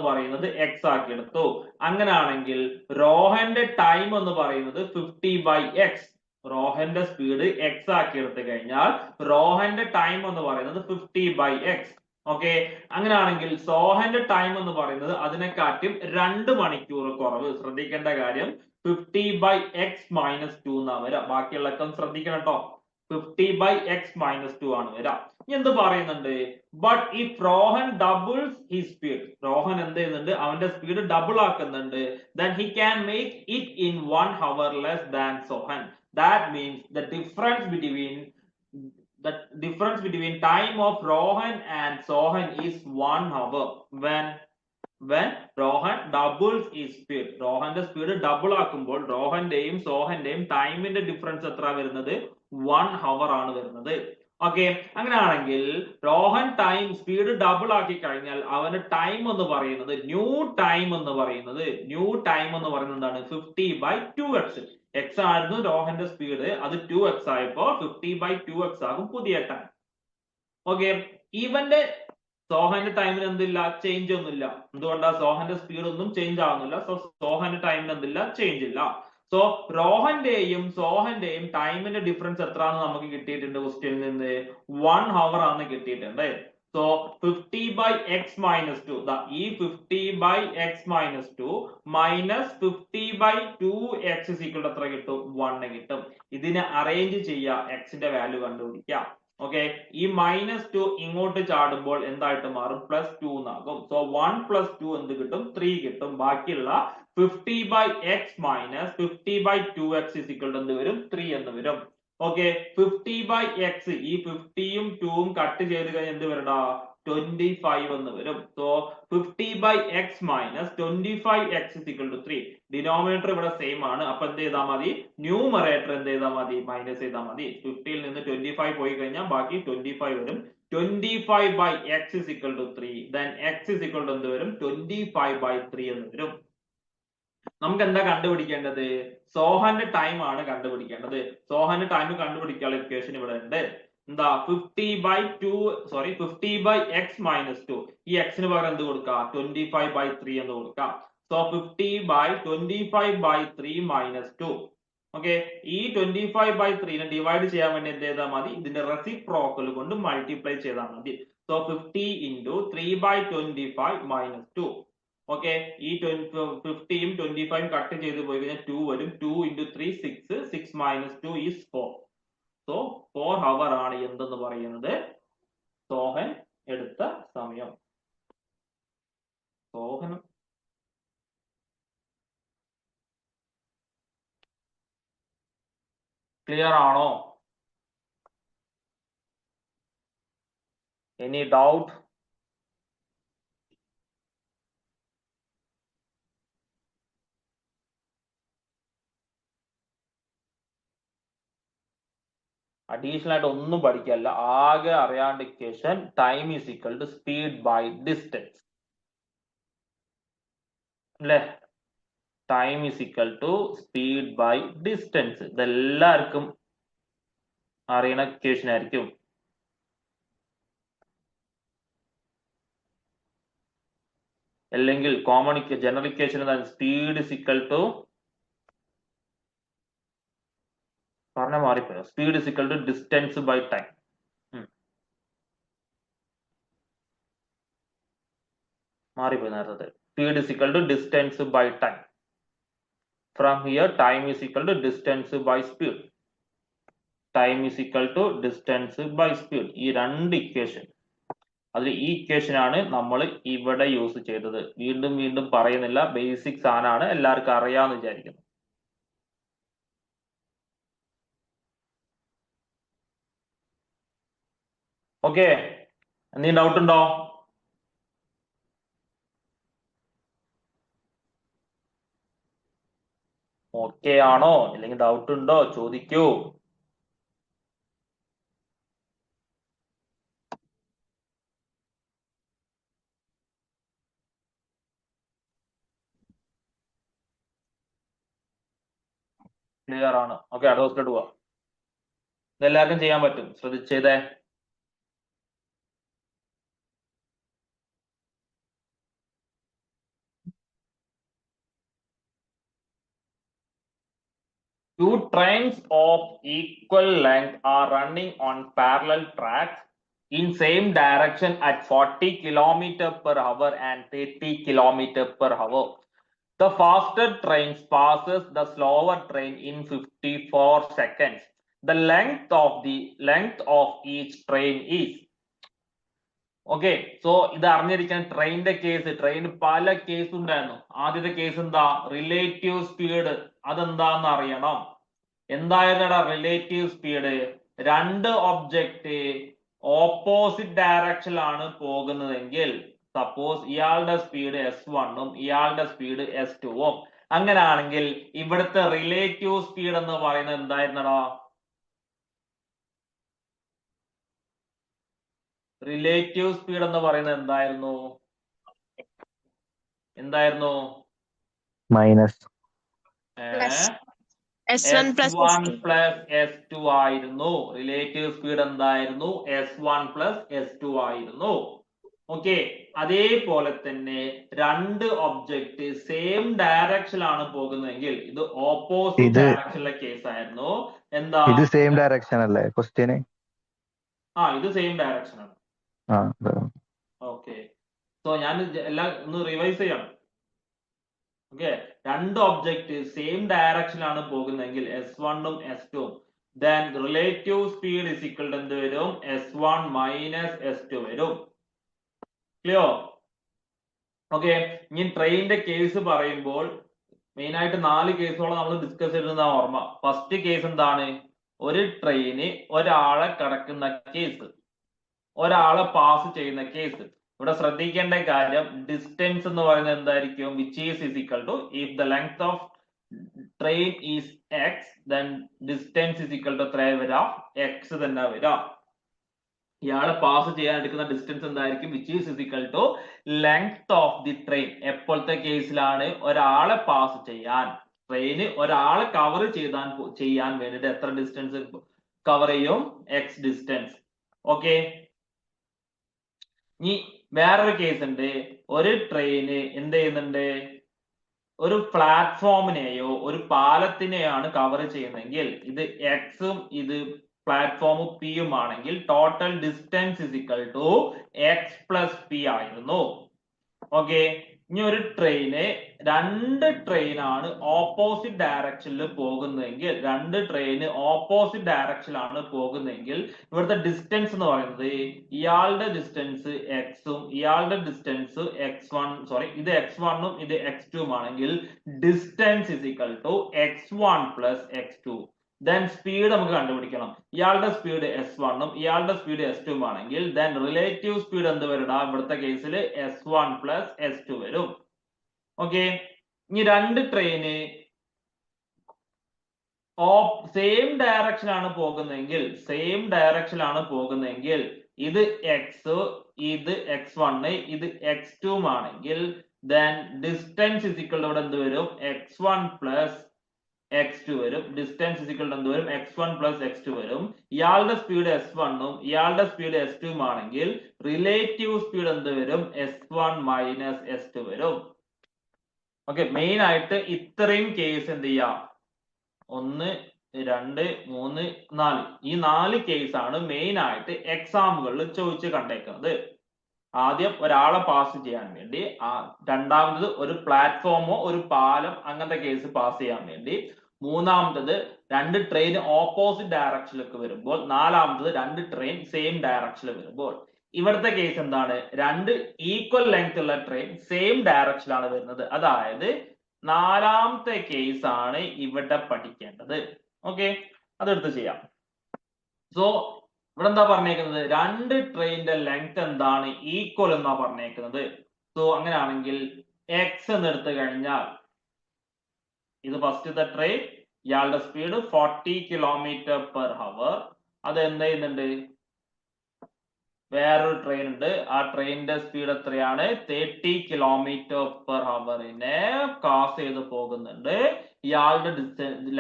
പറയുന്നത് എക്സ് ആക്കി എടുത്തു. അങ്ങനെയാണെങ്കിൽ റോഹന്റെ ടൈം എന്ന് പറയുന്നത് 50/x. റോഹന്റെ സ്പീഡ് എക്സ് ആക്കി എടുത്തു കഴിഞ്ഞാൽ റോഹന്റെ ടൈം എന്ന് പറയുന്നത് 50/x. ഓക്കെ, അങ്ങനെയാണെങ്കിൽ സോഹന്റെ ടൈം എന്ന് പറയുന്നത് അതിനെക്കാട്ടും 2 മണിക്കൂർ കുറവ്. ശ്രദ്ധിക്കേണ്ട കാര്യം 50/x മൈനസ് 2 എന്നാ വരാം. ബാക്കിയുള്ളതൊക്കെ ശ്രദ്ധിക്കണം കേട്ടോ. 50/x മൈനസ് 2 ആണ് വരാം. എന്ത് പറയുന്നുണ്ട്? But if Rohan doubles his speed, Rohan എന്ത് ചെയ്യുന്നുണ്ട്? അവന്റെ സ്പീഡ് ഡബിൾ ആക്കുന്നുണ്ട്. then he can make it in 1 hour less than Sohan. That means the difference between time of Rohan and Sohan is 1 hour. When Rohan doubles his speed, റോഹന്റെ സ്പീഡ് ഡബിൾ ആക്കുമ്പോൾ റോഹന്റെയും സോഹന്റെയും ടൈമിന്റെ ഡിഫറൻസ് എത്ര വരുന്നത്? 1 hour ആണ് വരുന്നത്. ഓക്കെ, അങ്ങനെയാണെങ്കിൽ റോഹൻ ടൈം സ്പീഡ് ഡബിൾ ആക്കി കഴിഞ്ഞാൽ അവന്റെ ടൈം എന്ന് പറയുന്നത് ന്യൂ ടൈം എന്ന് പറയുന്നത് എന്താണ്? 50/2x. എക്സ് ആയിരുന്നു റോഹന്റെ സ്പീഡ്, അത് 2x ആയപ്പോ 50/2x ആകും പുതിയ ടൈം. ഓക്കെ, ഇവന്റെ സോഹന്റെ ടൈമിന് എന്തില്ല? ചേഞ്ച് ഒന്നുമില്ല. എന്തുകൊണ്ടാ? സോഹന്റെ സ്പീഡ് ഒന്നും ചേഞ്ച് ആവുന്നില്ല. സോ സോഹന്റെ ടൈമിന് എന്തില്ല? ചേഞ്ച് ഇല്ല. സോ റോഹന്റെയും സോഹന്റെയും ടൈമിന്റെ ഡിഫറൻസ് എത്രയാണെന്ന് നമുക്ക് കിട്ടിയിട്ടുണ്ട് ക്വസ്റ്റ്യനിൽ നിന്ന്? 1 hour ആണ് കിട്ടിയിട്ടുണ്ട്. സോ 50/x മൈനസ് 2, ഈ 50/x മൈനസ് 2 മൈനസ് 50/2x എത്ര കിട്ടും? 1 കിട്ടും. ഇതിനെ അറേഞ്ച് ചെയ്യുക, എക്സിന്റെ വാല്യൂ കണ്ടുപിടിക്കാം. ഓക്കെ, ഈ -2 ഇങ്ങോട്ട് ചാടുമ്പോൾ എന്തായിട്ട് മാറും? +2 എന്നാകും. സോ 1 + 2 എന്ത് കിട്ടും? 3 കിട്ടും. ബാക്കിയുള്ള 50/x മൈനസ് 50/2x എന്ത് വരും? 3 എന്ന് വരും. ഓക്കെ, 50/x, ഈ 50യും 2ഉം കട്ട് ചെയ്ത് കഴിഞ്ഞാൽ എന്ത് വരടാ? 25 എന്ന് വരും. So 50/x minus 25x 3. Denominator ഇവിടെ സെയിം ആണ്, അപ്പൊ എന്ത് ചെയ്താൽ മതി? ന്യൂമറേറ്റർ എന്ത് ചെയ്താൽ മതി? മൈനസ് ചെയ്താൽ മതി. 50ൽ നിന്ന് 25 പോയി കഴിഞ്ഞാൽ ബാക്കി 25 വരും. 25/x 3. then x എന്ത് വരും? 25/3 എന്ന് വരും. നമുക്ക് എന്താ കണ്ടുപിടിക്കേണ്ടത്? സോഹന്റെ ടൈം ആണ് കണ്ടുപിടിക്കേണ്ടത്. സോഹന്റെ ടൈം കണ്ടുപിടിക്കാനുള്ള ഇക്വേഷൻ ഇവിടെ ഉണ്ട്. എന്താ? 50/x minus 2. ഈ എക്സിന് പകരം എന്ത് കൊടുക്കാം? 25/3 എന്ന് കൊടുക്കാം. So 50/25/3 minus 2. ഓക്കെ, ഈ 25/3 ഡിവൈഡ് ചെയ്യാൻ വേണ്ടി എന്ത് ചെയ്താൽ മതി? ഇതിന്റെ റെസിപ്രോക്കൽ കൊണ്ട് മൾട്ടിപ്ലൈ ചെയ്താൽ മതി. So 50 into 3/25 minus 2. ഓക്കെ, ഈ 50യും 25 കട്ട് ചെയ്ത് പോയി കഴിഞ്ഞാൽ 2 വരും. 2 into 3 6, 6 minus 2 is 4. So 4 hour ആണ് എന്തെന്ന് പറയുന്നത് സോഹൻ എടുത്ത സമയം. സോഹൻ ക്ലിയർ ആണോ? Any doubt? അഡീഷണൽ ആയിട്ട് ഒന്നും പഠിക്കല്ല, ആകെ അറിയാണ്ട് equation time is equal to speed by distance അല്ലേ? Time is equal to speed by distance. ഇതെല്ലാവർക്കും അറിയണ ഇക്വേഷൻ ആയിരിക്കും. അല്ലെങ്കിൽ common general equation speed is equal to പറഞ്ഞ മാറിപ്പോയോ? Speed is equal to distance by time. മാറിപ്പോയി നേരത്തെ. Speed is equal to distance by time. From here time is equal to distance by speed. Time is equal to distance by speed. ഈ രണ്ട് ഇക്വേഷൻ, അതിൽ ഈ ഇക്വേഷൻ ആണ് നമ്മൾ ഇവിടെ യൂസ് ചെയ്തത്. വീണ്ടും വീണ്ടും പറയുന്നില്ല, ബേസിക് സാധനമാണ്, എല്ലാവർക്കും അറിയാമെന്ന് വിചാരിക്കുന്നു. ഓക്കെ, എന്തെങ്കിലും ഡൗട്ട് ഉണ്ടോ? ഓക്കെ ആണോ? അല്ലെങ്കിൽ ഡൗട്ട് ഉണ്ടോ ചോദിക്കൂ. ക്ലിയർ ആണ്? ഓക്കെ, അടുത്ത ദിവസത്തിലോട്ട് പോവാം. ഇതെല്ലാവർക്കും ചെയ്യാൻ പറ്റും, ശ്രദ്ധിച്ചേ. Two trains of equal length are running on parallel tracks in same direction at 40 km/h and 30 km/h. The faster train passes the slower train in 54 seconds. The length of each train is. Okay, so ഇത് അറിഞ്ഞിരിക്കാൻ ട്രെയിനിന്റെ കേസ്. ട്രെയിൻ പല കേസ് ഉണ്ടായിരുന്നു. ആദ്യത്തെ കേസ് എന്താ? Relative speed. അതെന്താന്ന് അറിയണം. എന്തായിരുന്നടാ റിലേറ്റീവ് സ്പീഡ്? രണ്ട് ഒബ്ജക്റ്റ് ഓപ്പോസിറ്റ് ഡയറക്ഷനിലാണ് പോകുന്നതെങ്കിൽ, സപ്പോസ് ഇയാളുടെ സ്പീഡ് S1 ഇയാളുടെ സ്പീഡ് S2. അങ്ങനെയാണെങ്കിൽ ഇവിടുത്തെ റിലേറ്റീവ് സ്പീഡ് എന്ന് പറയുന്നത് എന്തായിരുന്നടാ? റിലേറ്റീവ് സ്പീഡ് എന്ന് പറയുന്നത് എന്തായിരുന്നു? Minus S1 plus S1 S2. Plus S2 ആയിരുന്നു. റിലേറ്റീവ് സ്പീഡ് എന്തായിരുന്നു? S1 പ്ലസ് S2 ആയിരുന്നു. ഓക്കെ, അതേപോലെ തന്നെ രണ്ട് ഒബ്ജക്റ്റ് സെയിം ഡയറക്ഷനിലാണ് പോകുന്നതെങ്കിൽ, ഇത് ഓപ്പോസിറ്റ് ഡയറക്ഷനിലെ കേസ് ആയിരുന്നു. എന്താ? ഇത് സെയിം ഡയറക്ഷൻ അല്ലേ ക്വസ്റ്റ്യന്? ഇത് സെയിം ഡയറക്ഷൻ ആണ്. ഓക്കെ, സോ ഞാൻ എല്ലാം ഒന്ന് റിവൈസ് ചെയ്യണം. ഓക്കെ, രണ്ട് ഒബ്ജക്റ്റ് സെയിം ഡയറക്ഷനിലാണ് പോകുന്നതെങ്കിൽ S1 S2, then relative speed is equal to എന്ത് വരും? S1 മൈനസ് S2 വരും. ക്ലിയർ? ഓക്കെ, ഇനി ട്രെയിനിന്റെ കേസ് പറയുമ്പോൾ മെയിൻ ആയിട്ട് 4 കേസോളം നമ്മൾ ഡിസ്കസ് ചെയ്തിരുന്ന ഓർമ്മ. ഫസ്റ്റ് കേസ് എന്താണ്? ഒരു ട്രെയിന് ഒരാളെ കടക്കുന്ന കേസ്, ഒരാളെ പാസ് ചെയ്യുന്ന കേസ്. ഇവിടെ ശ്രദ്ധിക്കേണ്ട കാര്യം ഡിസ്റ്റൻസ് എന്ന് പറയുന്നത് എന്തായിരിക്കും? Which is equal to, if the length of train is x, then distance is equal to എത്ര വരാം? x തന്നെ വരാം. ഇയാളെ പാസ് ചെയ്യാൻ എടുക്കുന്ന ഡിസ്റ്റൻസ് എന്തായിരിക്കും? Which is equal to length of the train. എപ്പോഴത്തെ കേസിലാണ്? ഒരാളെ പാസ് ചെയ്യാൻ, ട്രെയിന് ഒരാളെ കവർ ചെയ്യാൻ വേണ്ടിട്ട് എത്ര ഡിസ്റ്റൻസ് കവർ ചെയ്യും? x distance. ഓക്കെ, ഇനി വേറൊരു കേസ് ഉണ്ട്. ഒരു ട്രെയിന് എന്ത് ചെയ്യുന്നുണ്ട്? ഒരു പ്ലാറ്റ്ഫോമിനെയോ ഒരു പാലത്തിനെയാണ് കവർ ചെയ്യുന്നതെങ്കിൽ ഇത് എക്സും ഇത് പ്ലാറ്റ്ഫോം പിയും ആണെങ്കിൽ total distance is equal to x plus p ആയിരുന്നു. ഓക്കെ, ഇനി ഒരു ട്രെയിന് രണ്ട് ട്രെയിനാണ് ഓപ്പോസിറ്റ് ഡയറക്ഷനിൽ പോകുന്നതെങ്കിൽ ഇവിടുത്തെ ഡിസ്റ്റൻസ് എന്ന് പറയുന്നത് ഇയാളുടെ ഡിസ്റ്റൻസ് എക്സും ഇയാളുടെ ഡിസ്റ്റൻസ് ഇത് x1 ഉം ഇത് x2 ആണെങ്കിൽ distance is equal to x1 plus x2. Then speed നമുക്ക് കണ്ടുപിടിക്കണം. ഇയാളുടെ സ്പീഡ് s1 ഉം ഇയാളുടെ സ്പീഡ് s2 ആണെങ്കിൽ ദെൻ റിലേറ്റീവ് സ്പീഡ് എന്ത് വരും? ഇവിടുത്തെ കേസിൽ s1 പ്ലസ് s2 വരും. ഓക്കെ, ഇനി രണ്ട് ട്രെയിന് സെയിം ഡയറക്ഷൻ ആണ് പോകുന്നതെങ്കിൽ ഇത് എക്സ്, ഇത് x1, ഇത് x2 ആണെങ്കിൽ then distance is equal to ഇവിടെ എന്ത് വരും? x1 പ്ലസ് x2 വരും. ഡിസ്റ്റൻസ് ഇസ് ഈക്വൽ ടു എന്ത് വരും? x1 പ്ലസ് x2 വരും. ഇയാളുടെ സ്പീഡ് s1 ഉം ഇയാളുടെ സ്പീഡ് s2 ആണെങ്കിൽ റിലേറ്റീവ് സ്പീഡ് എന്ത് വരും? s1 മൈനസ് s2 വരും. ഓക്കെ, മെയിൻ ആയിട്ട് ഇത്രയും കേസ് എന്ത് ചെയ്യാം? 1, 2, 3, 4 ഈ 4 കേസ് ആണ് മെയിൻ ആയിട്ട് എക്സാമുകളിൽ ചോദിച്ച് കണ്ടേക്കുന്നത്. ആദ്യം ഒരാളെ പാസ് ചെയ്യാൻ വേണ്ടി, രണ്ടാമത് ഒരു പ്ലാറ്റ്ഫോമോ ഒരു പാലം അങ്ങനത്തെ കേസ് പാസ് ചെയ്യാൻ വേണ്ടി, മൂന്നാമത്തത് രണ്ട് ട്രെയിൻ ഓപ്പോസിറ്റ് ഡയറക്ഷനിലേക്ക് വരുമ്പോൾ, നാലാമത്തത് രണ്ട് ട്രെയിൻ സെയിം ഡയറക്ഷനിൽ വരുമ്പോൾ. ഇവിടുത്തെ കേസ് എന്താണ്? രണ്ട് ഈക്വൽ ലെങ്ത് ഉള്ള ട്രെയിൻ സെയിം ഡയറക്ഷനിലാണ് വരുന്നത്. അതായത് നാലാമത്തെ കേസ് ആണ് ഇവിടെ പഠിക്കേണ്ടത്. ഓക്കെ, അതെടുത്ത് ചെയ്യാം. സോ ഇവിടെ എന്താ പറഞ്ഞേക്കുന്നത്? രണ്ട് ട്രെയിനിന്റെ ലെങ്ത് എന്താണ്? ഈക്വൽ എന്നാ പറഞ്ഞേക്കുന്നത്. സോ അങ്ങനെയാണെങ്കിൽ എക്സ് എന്ന് എടുത്തു കഴിഞ്ഞാൽ ഇത് ഫസ്റ്റത്തെ ട്രെയിൻ, ഇയാളുടെ സ്പീഡ് 40 km/h. അത് എന്ത് ചെയ്യുന്നുണ്ട്? വേറൊരു ട്രെയിൻ ഉണ്ട്, ആ ട്രെയിനിന്റെ സ്പീഡ് എത്രയാണ്? 30 km/h ക്രോസ് ചെയ്ത് പോകുന്നുണ്ട്. ഇയാളുടെ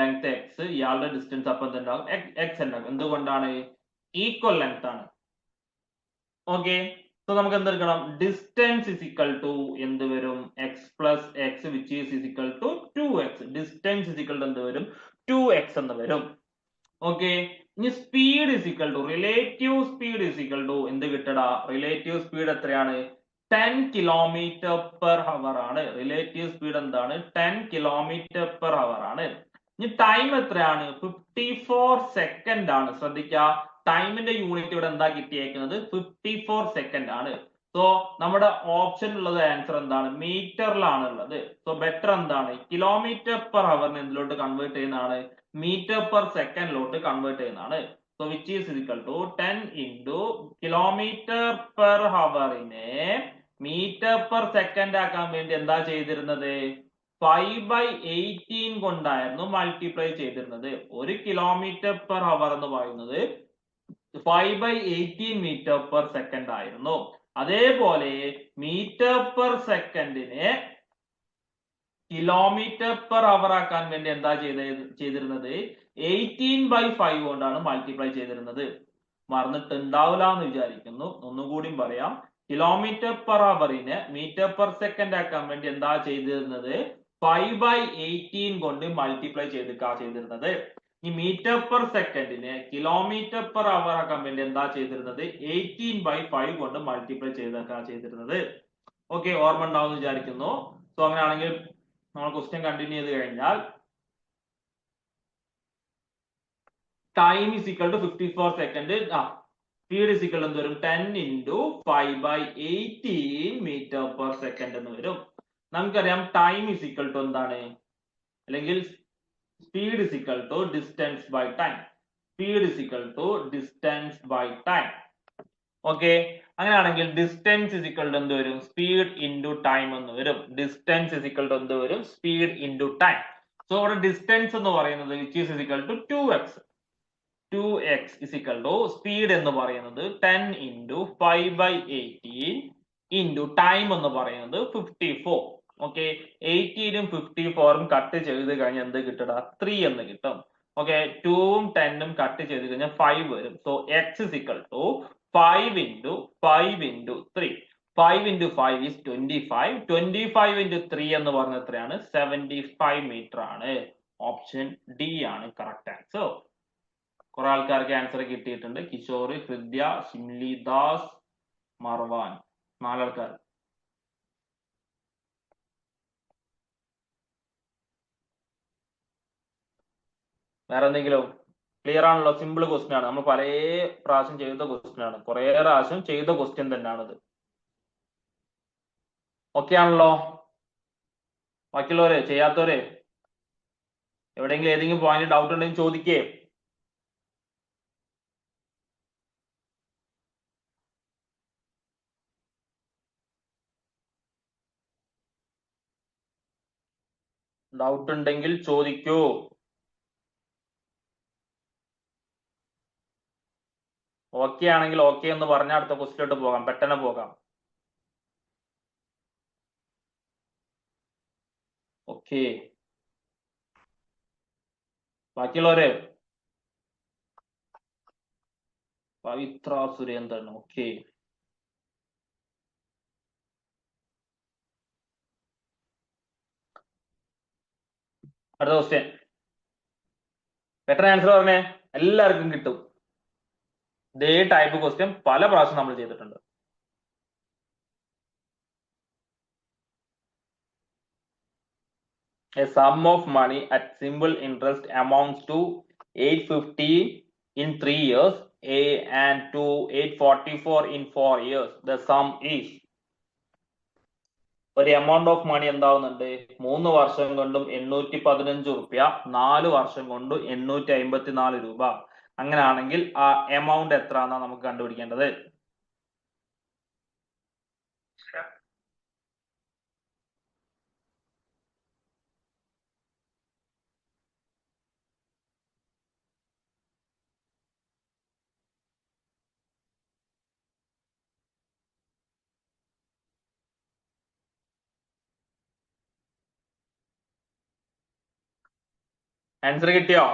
ലെങ്ത് എക്സ്, ഇയാളുടെ ഡിസ്റ്റൻസ് അപ്പം എന്തുണ്ടാകും? എക്സ് ഉണ്ടാകും. എന്തുകൊണ്ടാണ്? ഈക്വൽ ലെങ്ത് ആണ്. ഓക്കെ, സോ നമുക്ക് എന്തെടുക്കണം? ഡിസ്റ്റൻസ് ഇസ് ഈക്വൽ ടു എന്ത് വരും? X plus x which is equal to 2x. Distance is equal to എന്ത് വരും? 2x എന്ന് വരും. ഓക്കെ, ഇനി speed is equal to relative speed is equal to എന്ത് കിട്ടടാ? റിലേറ്റീവ് സ്പീഡ് എത്രയാണ്? 10 km/h ആണ്. റിലേറ്റീവ് സ്പീഡ് എന്താണ്? 10 km/h ആണ്. ഇനി ടൈം എത്രയാണ്? 54 സെക്കൻഡ് ആണ്. ശ്രദ്ധിക്കുക, ടൈമിന്റെ യൂണിറ്റ് ഇവിടെ എന്താ കിട്ടിയേക്കുന്നത്? 54 സെക്കൻഡ് ആണ്. സോ നമ്മുടെ ഓപ്ഷൻ ഉള്ളത് ആൻസർ എന്താണ്? മീറ്ററിലാണ് ഉള്ളത്. സോ ബെറ്റർ എന്താണ്? km/h എന്തിലോട്ട് കൺവേർട്ട് ചെയ്യുന്നതാണ്? മീറ്റർ/സെക്കൻഡിലോട്ട് കൺവേർട്ട് ചെയ്യുന്നതാണ്. So which is equal to 10 into km/h metre per second ആക്കാൻ വേണ്ടി എന്താ ചെയ്തിരുന്നത്? 5/18 കൊണ്ടായിരുന്നു മൾട്ടിപ്ലൈ ചെയ്തിരുന്നത്. 1 km/h എന്ന് പറയുന്നത് 5/18 മീറ്റർ/സെക്കൻഡ് ആയിരുന്നു. അതേപോലെ മീറ്റർ/സെക്കൻഡിനെ km/h ആക്കാൻ വേണ്ടി എന്താ ചെയ്തിരുന്നത്? 18/5 കൊണ്ടാണ് മൾട്ടിപ്ലൈ ചെയ്തിരുന്നത്. മറന്നിട്ടുണ്ടാവില്ല എന്ന് വിചാരിക്കുന്നു. ഒന്നുകൂടി പറയാം. km/h മീറ്റർ/സെക്കൻഡ് ആക്കാൻ വേണ്ടി എന്താ ചെയ്തിരുന്നത്? 5/18 കൊണ്ട് മൾട്ടിപ്ലൈ ചെയ്തിരുന്നത്. ഈ മീറ്റർ/സെക്കൻഡിനെ km/h ആക്കാൻ വേണ്ടി എന്താ ചെയ്തിരുന്നത്? 18/5 കൊണ്ട് മൾട്ടിപ്ലൈ ചെയ്തിരുന്നത്. ഓക്കെ, ഓർമ്മ ഉണ്ടാവും എന്ന് വിചാരിക്കുന്നു. സോ അങ്ങനെയാണെങ്കിൽ നമ്മൾ ക്വസ്റ്റ്യൻ കണ്ടിന്യൂ ചെയ്ത് കഴിഞ്ഞാൽ time is equal to 54 second. Speed is equal എന്ത് വരും? 10 into 5/18 മീറ്റർ/സെക്കൻഡ് എന്ന് വരും. നമുക്കറിയാം ടൈം ഇസ് ഈക്വൽ ടു എന്താണ്? അല്ലെങ്കിൽ speed is equal to distance by time. Speed is equal to distance by time. Okay, അങ്ങനെയാണെങ്കിൽ ഡിസ്റ്റൻസ് ഇസ് ഈക്വൽ ടു എന്ത് വരും? സ്പീഡ് ഇൻറ്റു ടൈം എന്ന് വരും. ഡിസ്റ്റൻസ് ഇസ് ഈക്വൽ ടു എന്ത് വരും? Speed into time. സോ ഇവിടെ ഡിസ്റ്റൻസ് എന്ന് പറയുന്നത് which is equal to 2x. 2x is equal to speed എന്ന് പറയുന്നത് 10 into 5/18 ഇൻറ്റു ടൈം എന്ന് പറയുന്നത് 54. ഓക്കെ, 18ഉം 54ഉം കട്ട് ചെയ്ത് കഴിഞ്ഞാൽ എന്ത് കിട്ടടാ? 3 എന്ന് കിട്ടും. ഓക്കെ, 2ഉം 10ഉം കട്ട് ചെയ്ത് കഴിഞ്ഞാൽ 5 വരും. So x is equal to 5 into 5 into 3. 5 into 5 is 25. 25 into 3 എന്ന് പറഞ്ഞ എത്രയാണ്? 75 മീറ്റർ ആണ്. ഓപ്ഷൻ ഡി ആണ് കറക്റ്റ് ആൻസർ. കുറെ ആൾക്കാർക്ക് ആൻസർ കിട്ടിയിട്ടുണ്ട്. കിഷോർ, ഹൃദ്യ, ഷിംലി ദാസ്, മർവാൻ, 4 ആൾക്കാർ. വേറെ എന്തെങ്കിലും? ക്ലിയർ ആണല്ലോ? സിമ്പിൾ ക്വസ്റ്റ്യൻ ആണ്. നമ്മൾ പല പ്രാവശ്യം ചെയ്ത ക്വസ്റ്റ്യൻ ആണ്. കുറെ പ്രാവശ്യം ചെയ്ത ക്വസ്റ്റ്യൻ തന്നെയാണത്. ഓക്കെ ആണല്ലോ? ബാക്കിയുള്ളവര് ചെയ്യാത്തവര് എവിടെയെങ്കിലും ഏതെങ്കിലും പോയിന്റ് ഡൗട്ട് ഉണ്ടെങ്കിൽ ചോദിക്കേ. ഡൗട്ട് ഉണ്ടെങ്കിൽ ചോദിക്കൂ. ഓക്കെ ആണെങ്കിൽ ഓക്കെ എന്ന് പറഞ്ഞാൽ അടുത്ത ക്വസ്റ്റിലോട്ട് പോകാം. പെട്ടെന്ന് പോകാം. ഓക്കെ. ബാക്കിയുള്ളവര്? പവിത്ര സുരേന്ദ്രൻ. ഓക്കെ. അടുത്ത ക്വസ്റ്റ്യൻ. പെട്ടെന്ന് ആൻസർ പറഞ്ഞേ, എല്ലാവർക്കും കിട്ടും. ഇതേ ടൈപ്പ് ക്വസ്റ്റ്യൻ പല പ്രാവശ്യം നമ്മൾ ചെയ്തിട്ടുണ്ട്. A sum of money at simple interest amounts to 850 in 3 years and to 844 in 4 years. The sum is. ഒരു എമൗണ്ട് ഓഫ് മണി എന്താവുന്നുണ്ട്? 3 വർഷം കൊണ്ടും 815 റുപ്യ, 4 വർഷം കൊണ്ട് 854 രൂപ. അങ്ങനെയാണെങ്കിൽ ആ എമൗണ്ട് എത്ര എന്നാണ് നമുക്ക് കണ്ടുപിടിക്കേണ്ടത്. ആൻസർ കിട്ടിയോ?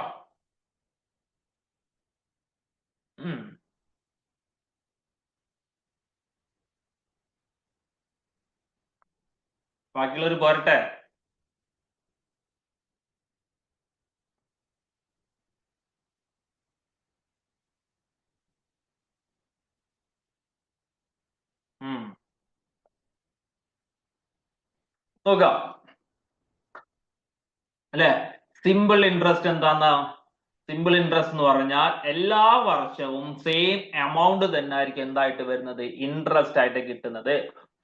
ബാക്കിയുള്ളവർ പോരട്ടെ. നോക്കാം അല്ലെ. സിമ്പിൾ ഇൻട്രസ്റ്റ് എന്താന്നാ? സിമ്പിൾ ഇൻട്രസ്റ്റ് എന്ന് പറഞ്ഞാൽ എല്ലാ വർഷവും സെയിം എമൗണ്ട് തന്നെ ആയിരിക്കും എന്തായിട്ട് വരുന്നത്? ഇൻട്രസ്റ്റ് ആയിട്ട് കിട്ടുന്നത്.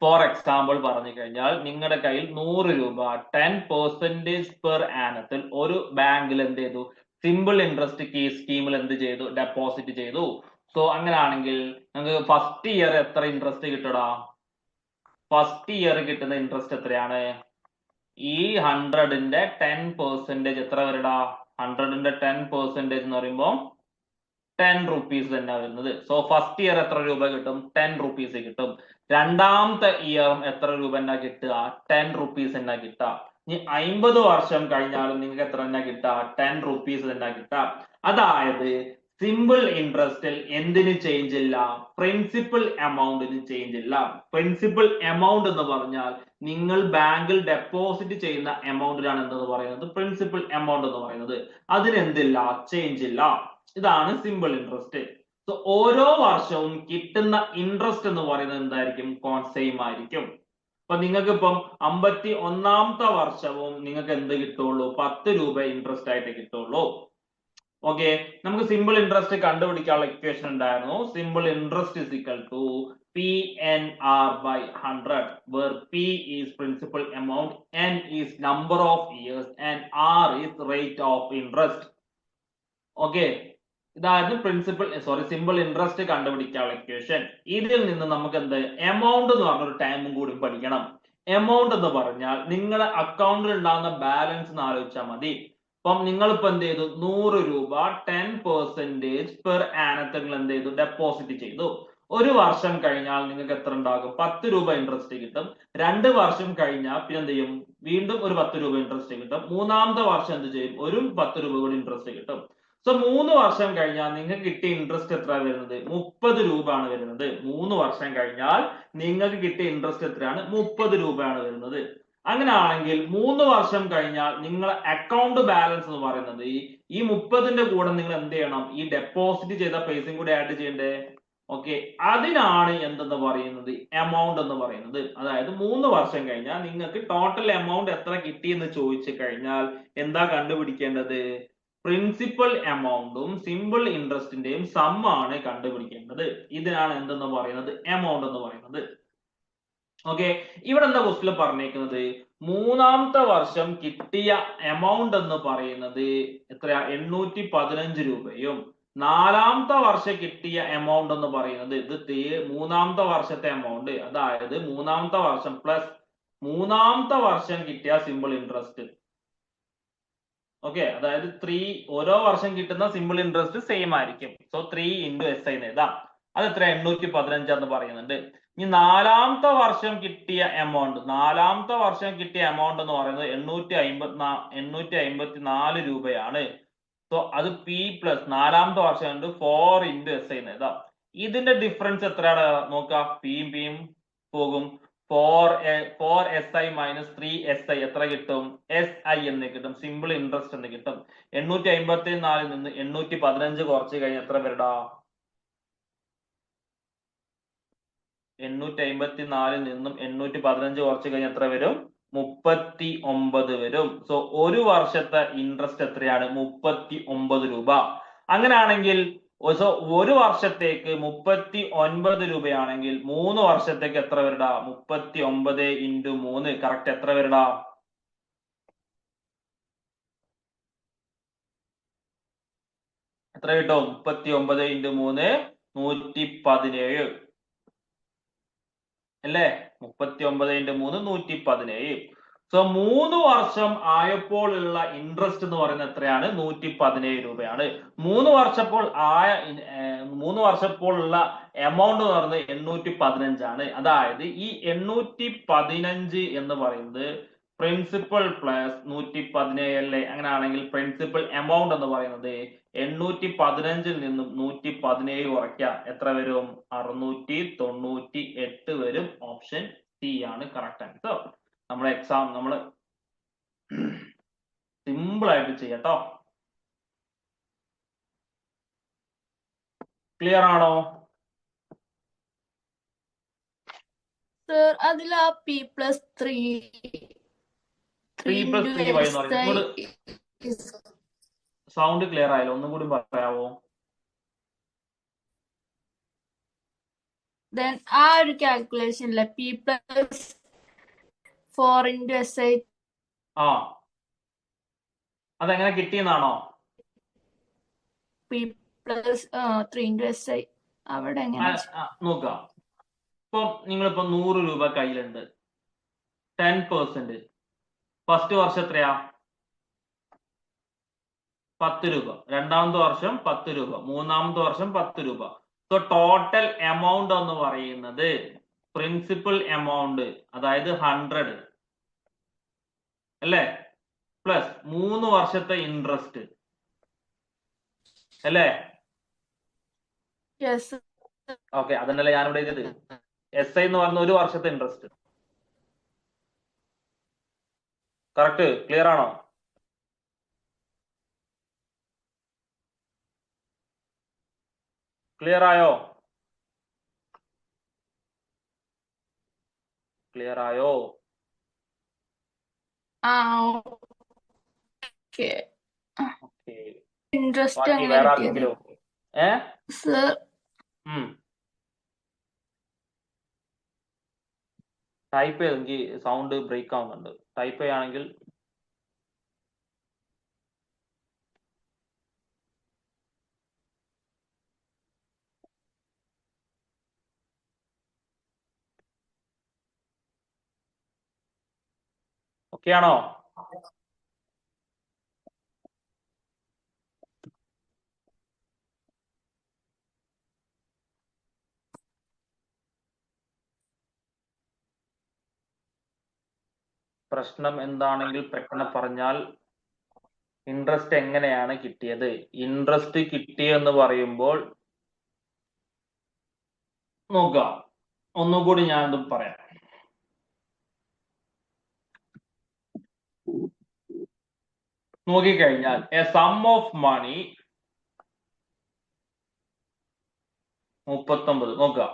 ഫോർ എക്സാമ്പിൾ പറഞ്ഞു കഴിഞ്ഞാൽ നിങ്ങളുടെ കയ്യിൽ 100 രൂപ 10% പെർ ആനത്തിൽ ഒരു ബാങ്കിൽ എന്ത് ചെയ്തു? സിമ്പിൾ ഇൻട്രസ്റ്റ് സ്കീമിൽ എന്ത് ചെയ്തു? ഡെപ്പോസിറ്റ് ചെയ്തു. സോ അങ്ങനെയാണെങ്കിൽ നിങ്ങൾക്ക് ഫസ്റ്റ് ഇയർ എത്ര ഇൻട്രസ്റ്റ് കിട്ടടാ? ഫസ്റ്റ് ഇയർ കിട്ടുന്ന ഇൻട്രസ്റ്റ് എത്രയാണ്? ഈ 100ന്റെ 10% എത്ര വരടാ? 100ന്റെ 10% എന്ന് പറയുമ്പോൾ 10 റുപ്പീസ് തന്നെ വരുന്നത്. സോ ഫസ്റ്റ് ഇയർ എത്ര രൂപ കിട്ടും? 10 റുപ്പീസ് കിട്ടും. രണ്ടാമത്തെ ഇയറും എത്ര രൂപ എന്നാ കിട്ടുക? 10 റുപ്പീസ് എന്നാ കിട്ടുക. ഇനി 50 വർഷം കഴിഞ്ഞാലും നിങ്ങൾക്ക് എത്ര തന്നെ കിട്ടുക? 10 റുപ്പീസ് തന്നെ കിട്ടുക. അതായത് സിമ്പിൾ ഇൻട്രസ്റ്റിൽ എന്തിന് ചേഞ്ച് ഇല്ല? പ്രിൻസിപ്പൽ എമൗണ്ടിന് ചേഞ്ച് ഇല്ല. പ്രിൻസിപ്പൽ എമൗണ്ട് എന്ന് പറഞ്ഞാൽ നിങ്ങൾ ബാങ്കിൽ ഡെപ്പോസിറ്റ് ചെയ്യുന്ന എമൗണ്ടിനാണ് എന്തെന്ന് പറയുന്നത്? പ്രിൻസിപ്പൽ എമൗണ്ട് എന്ന് പറയുന്നത്. അതിനെന്തില്ല? ചേഞ്ച് ഇല്ല. ഇതാണ് സിമ്പിൾ ഇൻട്രസ്റ്റ്. സോ ഓരോ വർഷവും കിട്ടുന്ന ഇൻട്രസ്റ്റ് എന്ന് പറയുന്നത് എന്തായിരിക്കും? സെയിം ആയിരിക്കും. അപ്പൊ നിങ്ങൾക്ക് ഇപ്പം 51ാമത്തെ വർഷവും നിങ്ങൾക്ക് എന്ത് കിട്ടുള്ളൂ? 10 രൂപ ഇൻട്രസ്റ്റ് ആയിട്ട് കിട്ടുള്ളൂ. ഓക്കെ. നമുക്ക് സിമ്പിൾ ഇൻട്രസ്റ്റ് കണ്ടുപിടിക്കാനുള്ള ഇക്വേഷൻ ഉണ്ടായിരുന്നു. Simple interest is equal to PNR by 100, where P is principal amount, N is number of years, and R is rate of interest. Okay. ഇതായിരുന്നു സിമ്പിൾ ഇൻട്രസ്റ്റ് കണ്ടുപിടിക്കാനുള്ള ഇക്വേഷൻ. ഇതിൽ നിന്ന് നമുക്ക് എന്ത്? എമൗണ്ട് എന്ന് പറഞ്ഞൊരു ടൈമും കൂടി പഠിക്കണം. എമൗണ്ട് എന്ന് പറഞ്ഞാൽ നിങ്ങളുടെ അക്കൗണ്ടിൽ ഉണ്ടാകുന്ന ബാലൻസ് എന്ന് ആലോചിച്ചാൽ മതി. അപ്പം നിങ്ങളിപ്പോ എന്ത് ചെയ്തു? 100 രൂപ 10% പെർ ആനത്തിൽ എന്ത് ചെയ്തു? ഡെപ്പോസിറ്റ് ചെയ്തു. ഒരു വർഷം കഴിഞ്ഞാൽ നിങ്ങൾക്ക് എത്ര ഉണ്ടാകും? 10 രൂപ ഇൻട്രസ്റ്റ് കിട്ടും. 2 വർഷം കഴിഞ്ഞാൽ പിന്നെ എന്ത് ചെയ്യും? വീണ്ടും ഒരു 10 രൂപ ഇൻട്രസ്റ്റ് കിട്ടും. മൂന്നാമത്തെ വർഷം എന്ത് ചെയ്യും? ഒരു 10 രൂപ കൂടി ഇൻട്രസ്റ്റ് കിട്ടും. സോ 3 വർഷം കഴിഞ്ഞാൽ നിങ്ങൾക്ക് കിട്ടിയ ഇൻട്രസ്റ്റ് എത്ര വരുന്നത്? 30 രൂപ ആണ് വരുന്നത്. 3 വർഷം കഴിഞ്ഞാൽ നിങ്ങൾക്ക് കിട്ടിയ ഇൻട്രസ്റ്റ് എത്രയാണ്? 30 രൂപയാണ് വരുന്നത്. അങ്ങനെയാണെങ്കിൽ 3 വർഷം കഴിഞ്ഞാൽ നിങ്ങളെ അക്കൗണ്ട് ബാലൻസ് എന്ന് പറയുന്നത് ഈ 30ന്റെ കൂടെ നിങ്ങൾ എന്ത് ചെയ്യണം? ഈ ഡെപ്പോസിറ്റ് ചെയ്ത പൈസയും കൂടി ആഡ് ചെയ്യണ്ടേ? ഓക്കെ, അതിനാണ് എന്തെന്ന് പറയുന്നത്? എമൗണ്ട് എന്ന് പറയുന്നത്. അതായത് 3 വർഷം കഴിഞ്ഞാൽ നിങ്ങൾക്ക് ടോട്ടൽ എമൗണ്ട് എത്ര കിട്ടി എന്ന് ചോദിച്ചു കഴിഞ്ഞാൽ എന്താ കണ്ടുപിടിക്കേണ്ടത്? പ്രിൻസിപ്പൽ എമൗണ്ടും സിമ്പിൾ ഇൻട്രസ്റ്റിന്റെയും സം ആണ് കണ്ടുപിടിക്കേണ്ടത്. ഇതിനാണ് എന്തെന്ന് പറയുന്നത്? എമൗണ്ട് എന്ന് പറയുന്നത്. ഓക്കെ, ഇവിടെ എന്താ ക്വസ്റ്റിൽ പറഞ്ഞേക്കുന്നത്? 3ാമത്തെ വർഷം കിട്ടിയ എമൗണ്ട് എന്ന് പറയുന്നത് എത്രയാ? 815 രൂപയും 4ാമത്തെ വർഷം കിട്ടിയ എമൗണ്ട് എന്ന് പറയുന്നത് ഇത് 3ാമത്തെ വർഷത്തെ എമൗണ്ട്, അതായത് 3ാമത്തെ വർഷം പ്ലസ് 3ാമത്തെ വർഷം കിട്ടിയ സിമ്പിൾ ഇൻട്രസ്റ്റ്. ഓക്കെ, അതായത് 3 ഓരോ വർഷം കിട്ടുന്ന സിമ്പിൾ ഇൻട്രസ്റ്റ് സെയിം ആയിരിക്കും. സോ 3 × SI എന്ന് എഴുതാം. അത് എത്ര? 815 എന്ന് പറയുന്നുണ്ട്. ഇനി 4ാമത്തെ വർഷം കിട്ടിയ എമൗണ്ട്, 4ാമത്തെ വർഷം കിട്ടിയ എമൗണ്ട് എന്ന് പറയുന്നത് 854 രൂപയാണ്. സോ അത് P പ്ലസ് 4ാമത്തെ വർഷം 4 × SI എന്ന് എഴുതാം. ഇതിന്റെ ഡിഫറൻസ് എത്രയാണ് നോക്കാം? പിയും പിയും പോകും. 4 SI മൈനസ് 3 SI എത്ര കിട്ടും? SI എന്ന് കിട്ടും, സിമ്പിൾ ഇൻട്രസ്റ്റ് എന്ന് കിട്ടും. 854 നിന്ന് 815 കുറച്ച് കഴിഞ്ഞ് എത്ര വരടാ? 854 നിന്നും 815 കുറച്ച് കഴിഞ്ഞ് എത്ര വരും? 39 വരും. സോ ഒരു വർഷത്തെ ഇൻട്രസ്റ്റ് എത്രയാണ്? 39 രൂപ. അങ്ങനെയാണെങ്കിൽ ഒരു വർഷത്തേക്ക് 39 രൂപയാണെങ്കിൽ 3 വർഷത്തേക്ക് എത്ര വരടാ? 39 × 3 കറക്റ്റ് എത്ര വരടാ? എത്ര കിട്ടും? 39 × 3 117 അല്ലേ? 39 × 3 117. സോ 3 വർഷം ആയപ്പോൾ ഉള്ള ഇൻട്രസ്റ്റ് എന്ന് പറയുന്നത് എത്രയാണ്? 117 രൂപയാണ്. 3 വർഷപ്പോൾ ഉള്ള എമൗണ്ട് എന്ന് പറയുന്നത് 815 ആണ്. അതായത് ഈ 815 എന്ന് പറയുന്നത് പ്രിൻസിപ്പൽ പ്ലസ് 117 അല്ലേ? അങ്ങനെയാണെങ്കിൽ പ്രിൻസിപ്പൽ എമൗണ്ട് എന്ന് പറയുന്നത് 815 നിന്നും 117 കുറയ്ക്കുക എത്ര വരും? 698 വരും. ഓപ്ഷൻ സി ആണ് കറക്റ്റ് ആൻസർ. നമ്മുടെ എക്സാം നമ്മൾ സിമ്പിൾ ആയിട്ട് ചെയ്യട്ടോ. ക്ലിയർ ആണോ? സർ അതിൽ ആ P പ്ലസ് 3 3 + 3 y എന്ന് പറയുന്നത് സൗണ്ട് ക്ലിയർ ആയല്ലോ, ഒന്നും കൂടി പറയാവോ? ദെൻ ആ ഒരു കാൽക്കുലേഷനിലെ P പ്ലസ് 4 × SI ആ, അതെങ്ങനെ കിട്ടിയെന്നാണോ? P പ്ലസ് 3 × SI അവിടെ എങ്ങനെ നോക്കാം. ഇപ്പൊ നിങ്ങളിപ്പോ 100 രൂപ കയ്യിലുണ്ട്, 10%. ഫസ്റ്റ് വർഷം എത്രയാ? 10 രൂപ. 2ാമത്തെ വർഷം 10 രൂപ. 3ാമത്തെ വർഷം 10 രൂപ. സോ ടോട്ടൽ എമൗണ്ട് എന്ന് പറയുന്നത് പ്രിൻസിപ്പൽ എമൗണ്ട്, അതായത് 100 അല്ലേ? പ്ലസ് 3 വർഷത്തെ ഇൻട്രസ്റ്റ് അല്ലേ? ഓക്കെ, അതന്നല്ലേ ഞാനിവിടെ എഴുതിയത്. SI എന്ന് പറഞ്ഞ ഒരു വർഷത്തെ ഇൻട്രസ്റ്റ്. കറക്റ്റ്? ക്ലിയർ ആണോ? ക്ലിയർ ആയോ? ക്ലിയർ ആയോ? ഇൻട്രസ്റ്റ് വേറെ ആർക്കെങ്കിലും? സർ ടൈപ്പ് ചെയ്ത് എനിക്ക് സൗണ്ട് ബ്രേക്ക് ആവുന്നുണ്ട്. ടൈപ്പ് ചെയ്യുകയാണെങ്കിൽ ഓക്കെ ആണോ? പ്രശ്നം എന്താണെങ്കിൽ പെട്ടെന്ന് പറഞ്ഞാൽ. ഇൻട്രസ്റ്റ് എങ്ങനെയാണ് കിട്ടിയത്? ഇൻട്രസ്റ്റ് കിട്ടിയെന്ന് പറയുമ്പോൾ നോക്കാം, ഒന്നുകൂടി ഞാനത് പറയാം. നോക്കിക്കഴിഞ്ഞാൽ എ സം ഓഫ് മണി 39 നോക്കുക.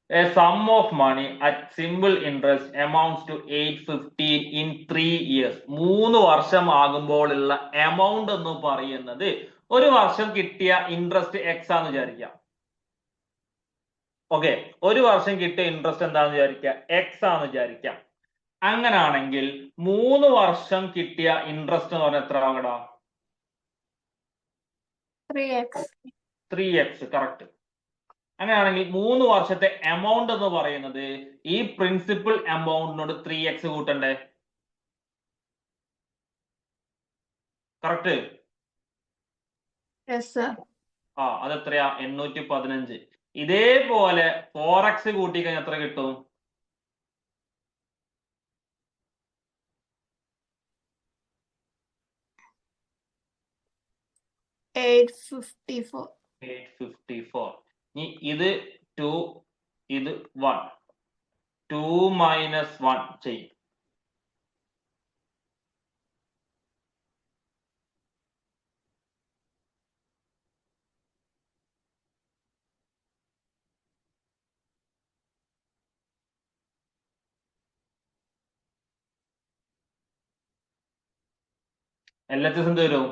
A sum of money at simple interest amounts to 815 in 3 years. 3 വർഷം ആകുമ്പോഴുള്ള എമൗണ്ട് എന്ന് പറയുന്നത് ഒരു വർഷം കിട്ടിയ ഇൻട്രസ്റ്റ് എക്സ് ആണെന്ന് വിചാരിക്കാം. ഓക്കെ, ഒരു വർഷം കിട്ടിയ ഇൻട്രസ്റ്റ് എന്താണെന്ന് വിചാരിക്കുക, എക്സ് ആണെന്ന് വിചാരിക്കാം. അങ്ങനാണെങ്കിൽ 3 വർഷം കിട്ടിയ ഇൻട്രസ്റ്റ് എന്ന് പറഞ്ഞാൽ എത്ര ആകടാ? 3x. 3x, correct. അങ്ങനെയാണെങ്കിൽ 3 വർഷത്തെ എമൗണ്ട് എന്ന് പറയുന്നത് ഈ പ്രിൻസിപ്പൽ എമൗണ്ടിനോട് 3x കൂട്ടണ്ടേ? കറക്റ്റ്. Yes, sir. അതെത്രയാ? 815. ഇതേപോലെ 4x കൂട്ടി കഴിഞ്ഞാൽ എത്ര കിട്ടും? $854. 854. ഇത് 2, ഇത് 1. 2 മൈനസ് 1 ചെയ്യും. LHS എന്ത് വരും?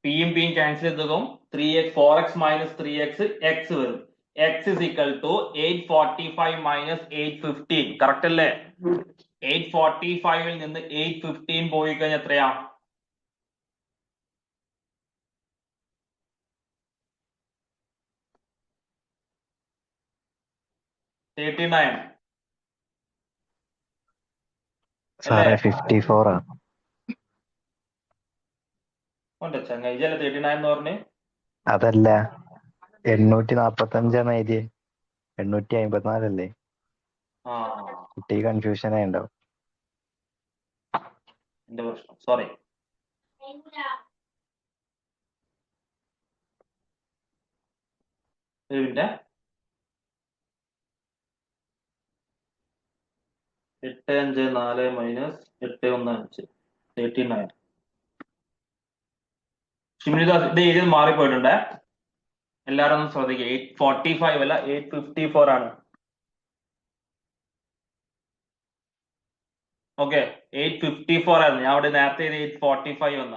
പിയും പിയും ക്യാൻസൽ ചെയ്തതും 3x 4x minus 3x x വരും. x is equal to 845 minus 815. Correct അല്ലേ? 845 നിന്ന് 815 പോയി കഴിഞ്ഞാൽ എത്രയാ? സാറേ 54 ആണ്. ചങ്ങായിജല്ല 39 എന്ന് പറഞ്ഞ്. അതല്ല 845 ആണ് എഴുതിയത്, 854 അല്ലേ? കുട്ടി കൺഫ്യൂഷൻ ആയി ഉണ്ടാവും. എന്റെ പ്രശ്നം, സോറി. പിന്നെ 854 മൈനസ് 815 39. ഷിമിനിദാസ് ഇത് എഴുതി മാറിപ്പോയിട്ടുണ്ടേ, എല്ലാരും ഒന്ന് ശ്രദ്ധിക്കുക. 845 അല്ല 854 ആണ്. ഓക്കെ, 854 ആയിരുന്നു. ഞാൻ അവിടെ നേരത്തെ 845 വന്ന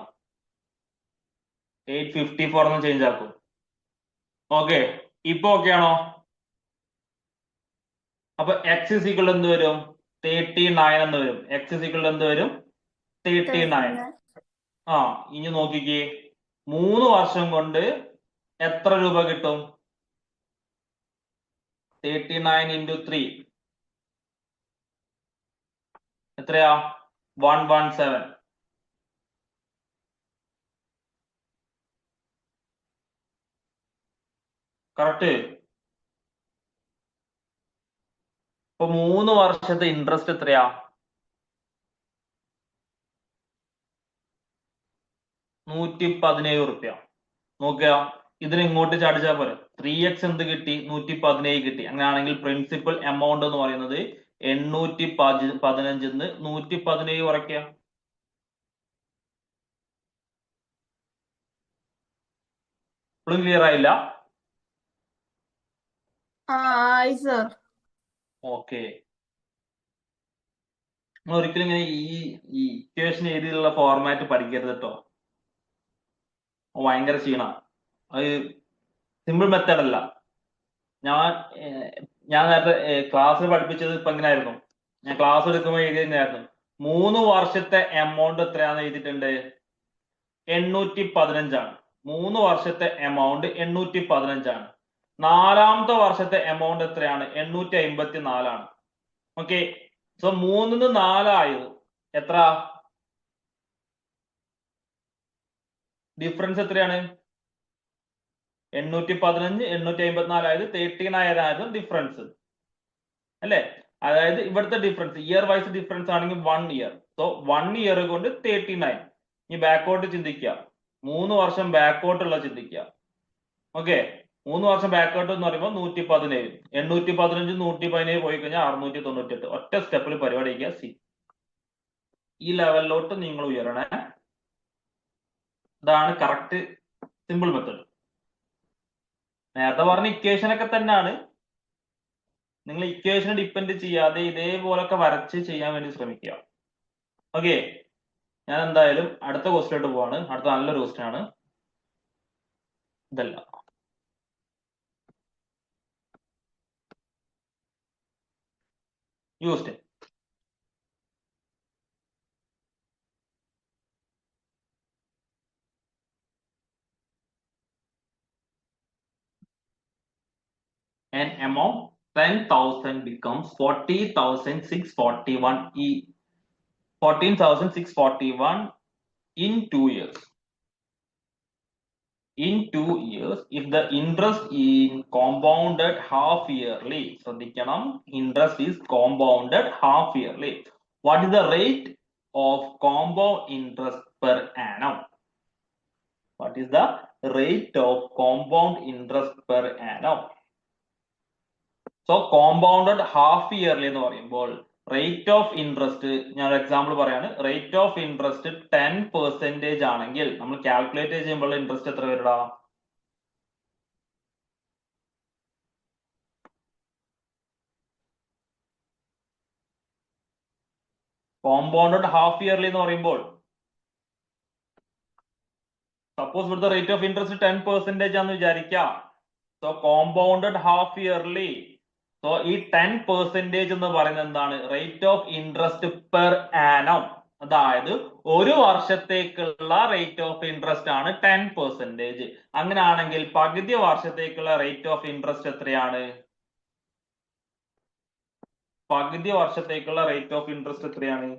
854 ഒന്ന് ചേഞ്ച് ആക്കും. ഓക്കെ, ഇപ്പൊ ഓക്കെ ആണോ? അപ്പൊ x is equal എന്ത് വരും? 39 എന്ന് വരും. x is equal എന്ത് വരും? 39. ഇനി നോക്കിക്കേ, 3 വർഷം കൊണ്ട് എത്ര രൂപ കിട്ടും? 39 into 3 എത്രയാ? 117. കറക്റ്റ്. ഇപ്പൊ 3 വർഷത്തെ ഇൻട്രസ്റ്റ് എത്രയാ? 117 റുപ്യ. നോക്കുക, ഇതിന് ഇങ്ങോട്ട് ചാടിച്ചാ പോലെ. 3x എന്ത് കിട്ടി? 117 കിട്ടി. അങ്ങനെയാണെങ്കിൽ പ്രിൻസിപ്പൽ എമൗണ്ട് എന്ന് പറയുന്നത് 815 117 കുറയ്ക്കുക. ഇപ്പോഴും ക്ലിയർ ആയില്ല? ഓക്കെ, നമ്മൾ ഒരിക്കലും ഇങ്ങനെ ഈ ഇക്വേഷൻ എഴുതിയുള്ള ഫോർമാറ്റ് പഠിക്കരുത് കേട്ടോ. ഭയങ്കര ക്ഷീണ. അത് സിമ്പിൾ മെത്തേഡ് അല്ല. ഞാൻ നേരത്തെ ക്ലാസ്സിൽ പഠിപ്പിച്ചത് ഇപ്പൊ എങ്ങനെയായിരുന്നു? ഞാൻ ക്ലാസ് എടുക്കുമ്പോൾ എഴുതി തന്നെയായിരുന്നു. 3 വർഷത്തെ എമൗണ്ട് എത്രയാന്ന് എഴുതിയിട്ടുണ്ട്? 815 ആണ്. 3 വർഷത്തെ എമൗണ്ട് 815 ആണ്. 4ാമത്തെ വർഷത്തെ എമൗണ്ട് എത്രയാണ്? 854 ആണ്. ഓക്കെ, സോ 3 4 ആയത് എത്ര? ഡിഫറൻസ് എത്രയാണ്? 815 854 ആയത് 39 ആയതും ഡിഫറൻസ് അല്ലെ? അതായത് ഇവിടുത്തെ ഡിഫറൻസ് ഇയർ വൈസ് ഡിഫറൻസ് ആണെങ്കിൽ 1 ഇയർ. സോ 1 ഇയർ കൊണ്ട് 39. ഇനി ബാക്കോട്ട് ചിന്തിക്കുക, 3 വർഷം ബാക്കോട്ടുള്ള ചിന്തിക്കുക. ഓക്കെ, 3 വർഷം ബാക്കോട്ട് എന്ന് പറയുമ്പോൾ 117. 815 117 പോയി കഴിഞ്ഞാൽ 698. ഒറ്റ സ്റ്റെപ്പിൽ പരിപാടി ചെയ്യുക. സി, ഈ ലെവലിലോട്ട് നിങ്ങൾ ഉയരണേ. ഇതാണ് കറക്റ്റ് സിമ്പിൾ മെത്തേഡ്. നേരത്തെ പറഞ്ഞ ഇക്വേഷൻ ഒക്കെ തന്നെയാണ്. നിങ്ങൾ ഇക്വേഷനെ ഡിപ്പെൻഡ് ചെയ്യാതെ ഇതേപോലൊക്കെ വരച്ച് ചെയ്യാൻ വേണ്ടി ശ്രമിക്കുക. ഓക്കെ, ഞാൻ എന്തായാലും അടുത്ത ക്വസ്റ്റിലോട്ട് പോവാണ്. അടുത്ത നല്ലൊരു ക്വസ്റ്റ്യൻ ആണ്. ഇതല്ല, ഈ question. An amount 10,000 becomes 40,641 14,641 in 2 years. In 2 years, if the interest is compounded half yearly, ശ്രദ്ധിക്കണം, interest is compounded half yearly. What is the rate of compound interest per annum? What is the rate of compound interest per annum? So compounded half yearly എന്ന് പറയുമ്പോൾ റേറ്റ് ഓഫ് ഇൻട്രസ്റ്റ്, ഞാൻ ഒരു എക്സാമ്പിൾ പറയാണ്. റേറ്റ് ഓഫ് ഇൻട്രസ്റ്റ് 10% ആണെങ്കിൽ നമ്മൾ കാൽക്കുലേറ്റ് ചെയ്യുമ്പോൾ ഇൻട്രസ്റ്റ് എത്ര വരടാ? കോമ്പൗണ്ടഡ് ഹാഫ് ഇയർലി എന്ന് പറയുമ്പോൾ സപ്പോസ് ഇവിടുത്തെ റേറ്റ് ഓഫ് ഇൻട്രസ്റ്റ് 10% ആണെന്ന് വിചാരിക്കാം. So compounded half yearly, so ഈ 10% എന്ന് പറയുന്നത് എന്താണ്? Rate of interest per annum. അതായത് ഒരു വർഷത്തേക്കുള്ള റേറ്റ് ഓഫ് ഇൻട്രസ്റ്റ് ആണ് 10%. അങ്ങനെയാണെങ്കിൽ പകുതി വർഷത്തേക്കുള്ള റേറ്റ് ഓഫ് ഇൻട്രസ്റ്റ് എത്രയാണ്? പകുതി വർഷത്തേക്കുള്ള റേറ്റ് ഓഫ് ഇൻട്രസ്റ്റ് എത്രയാണ്?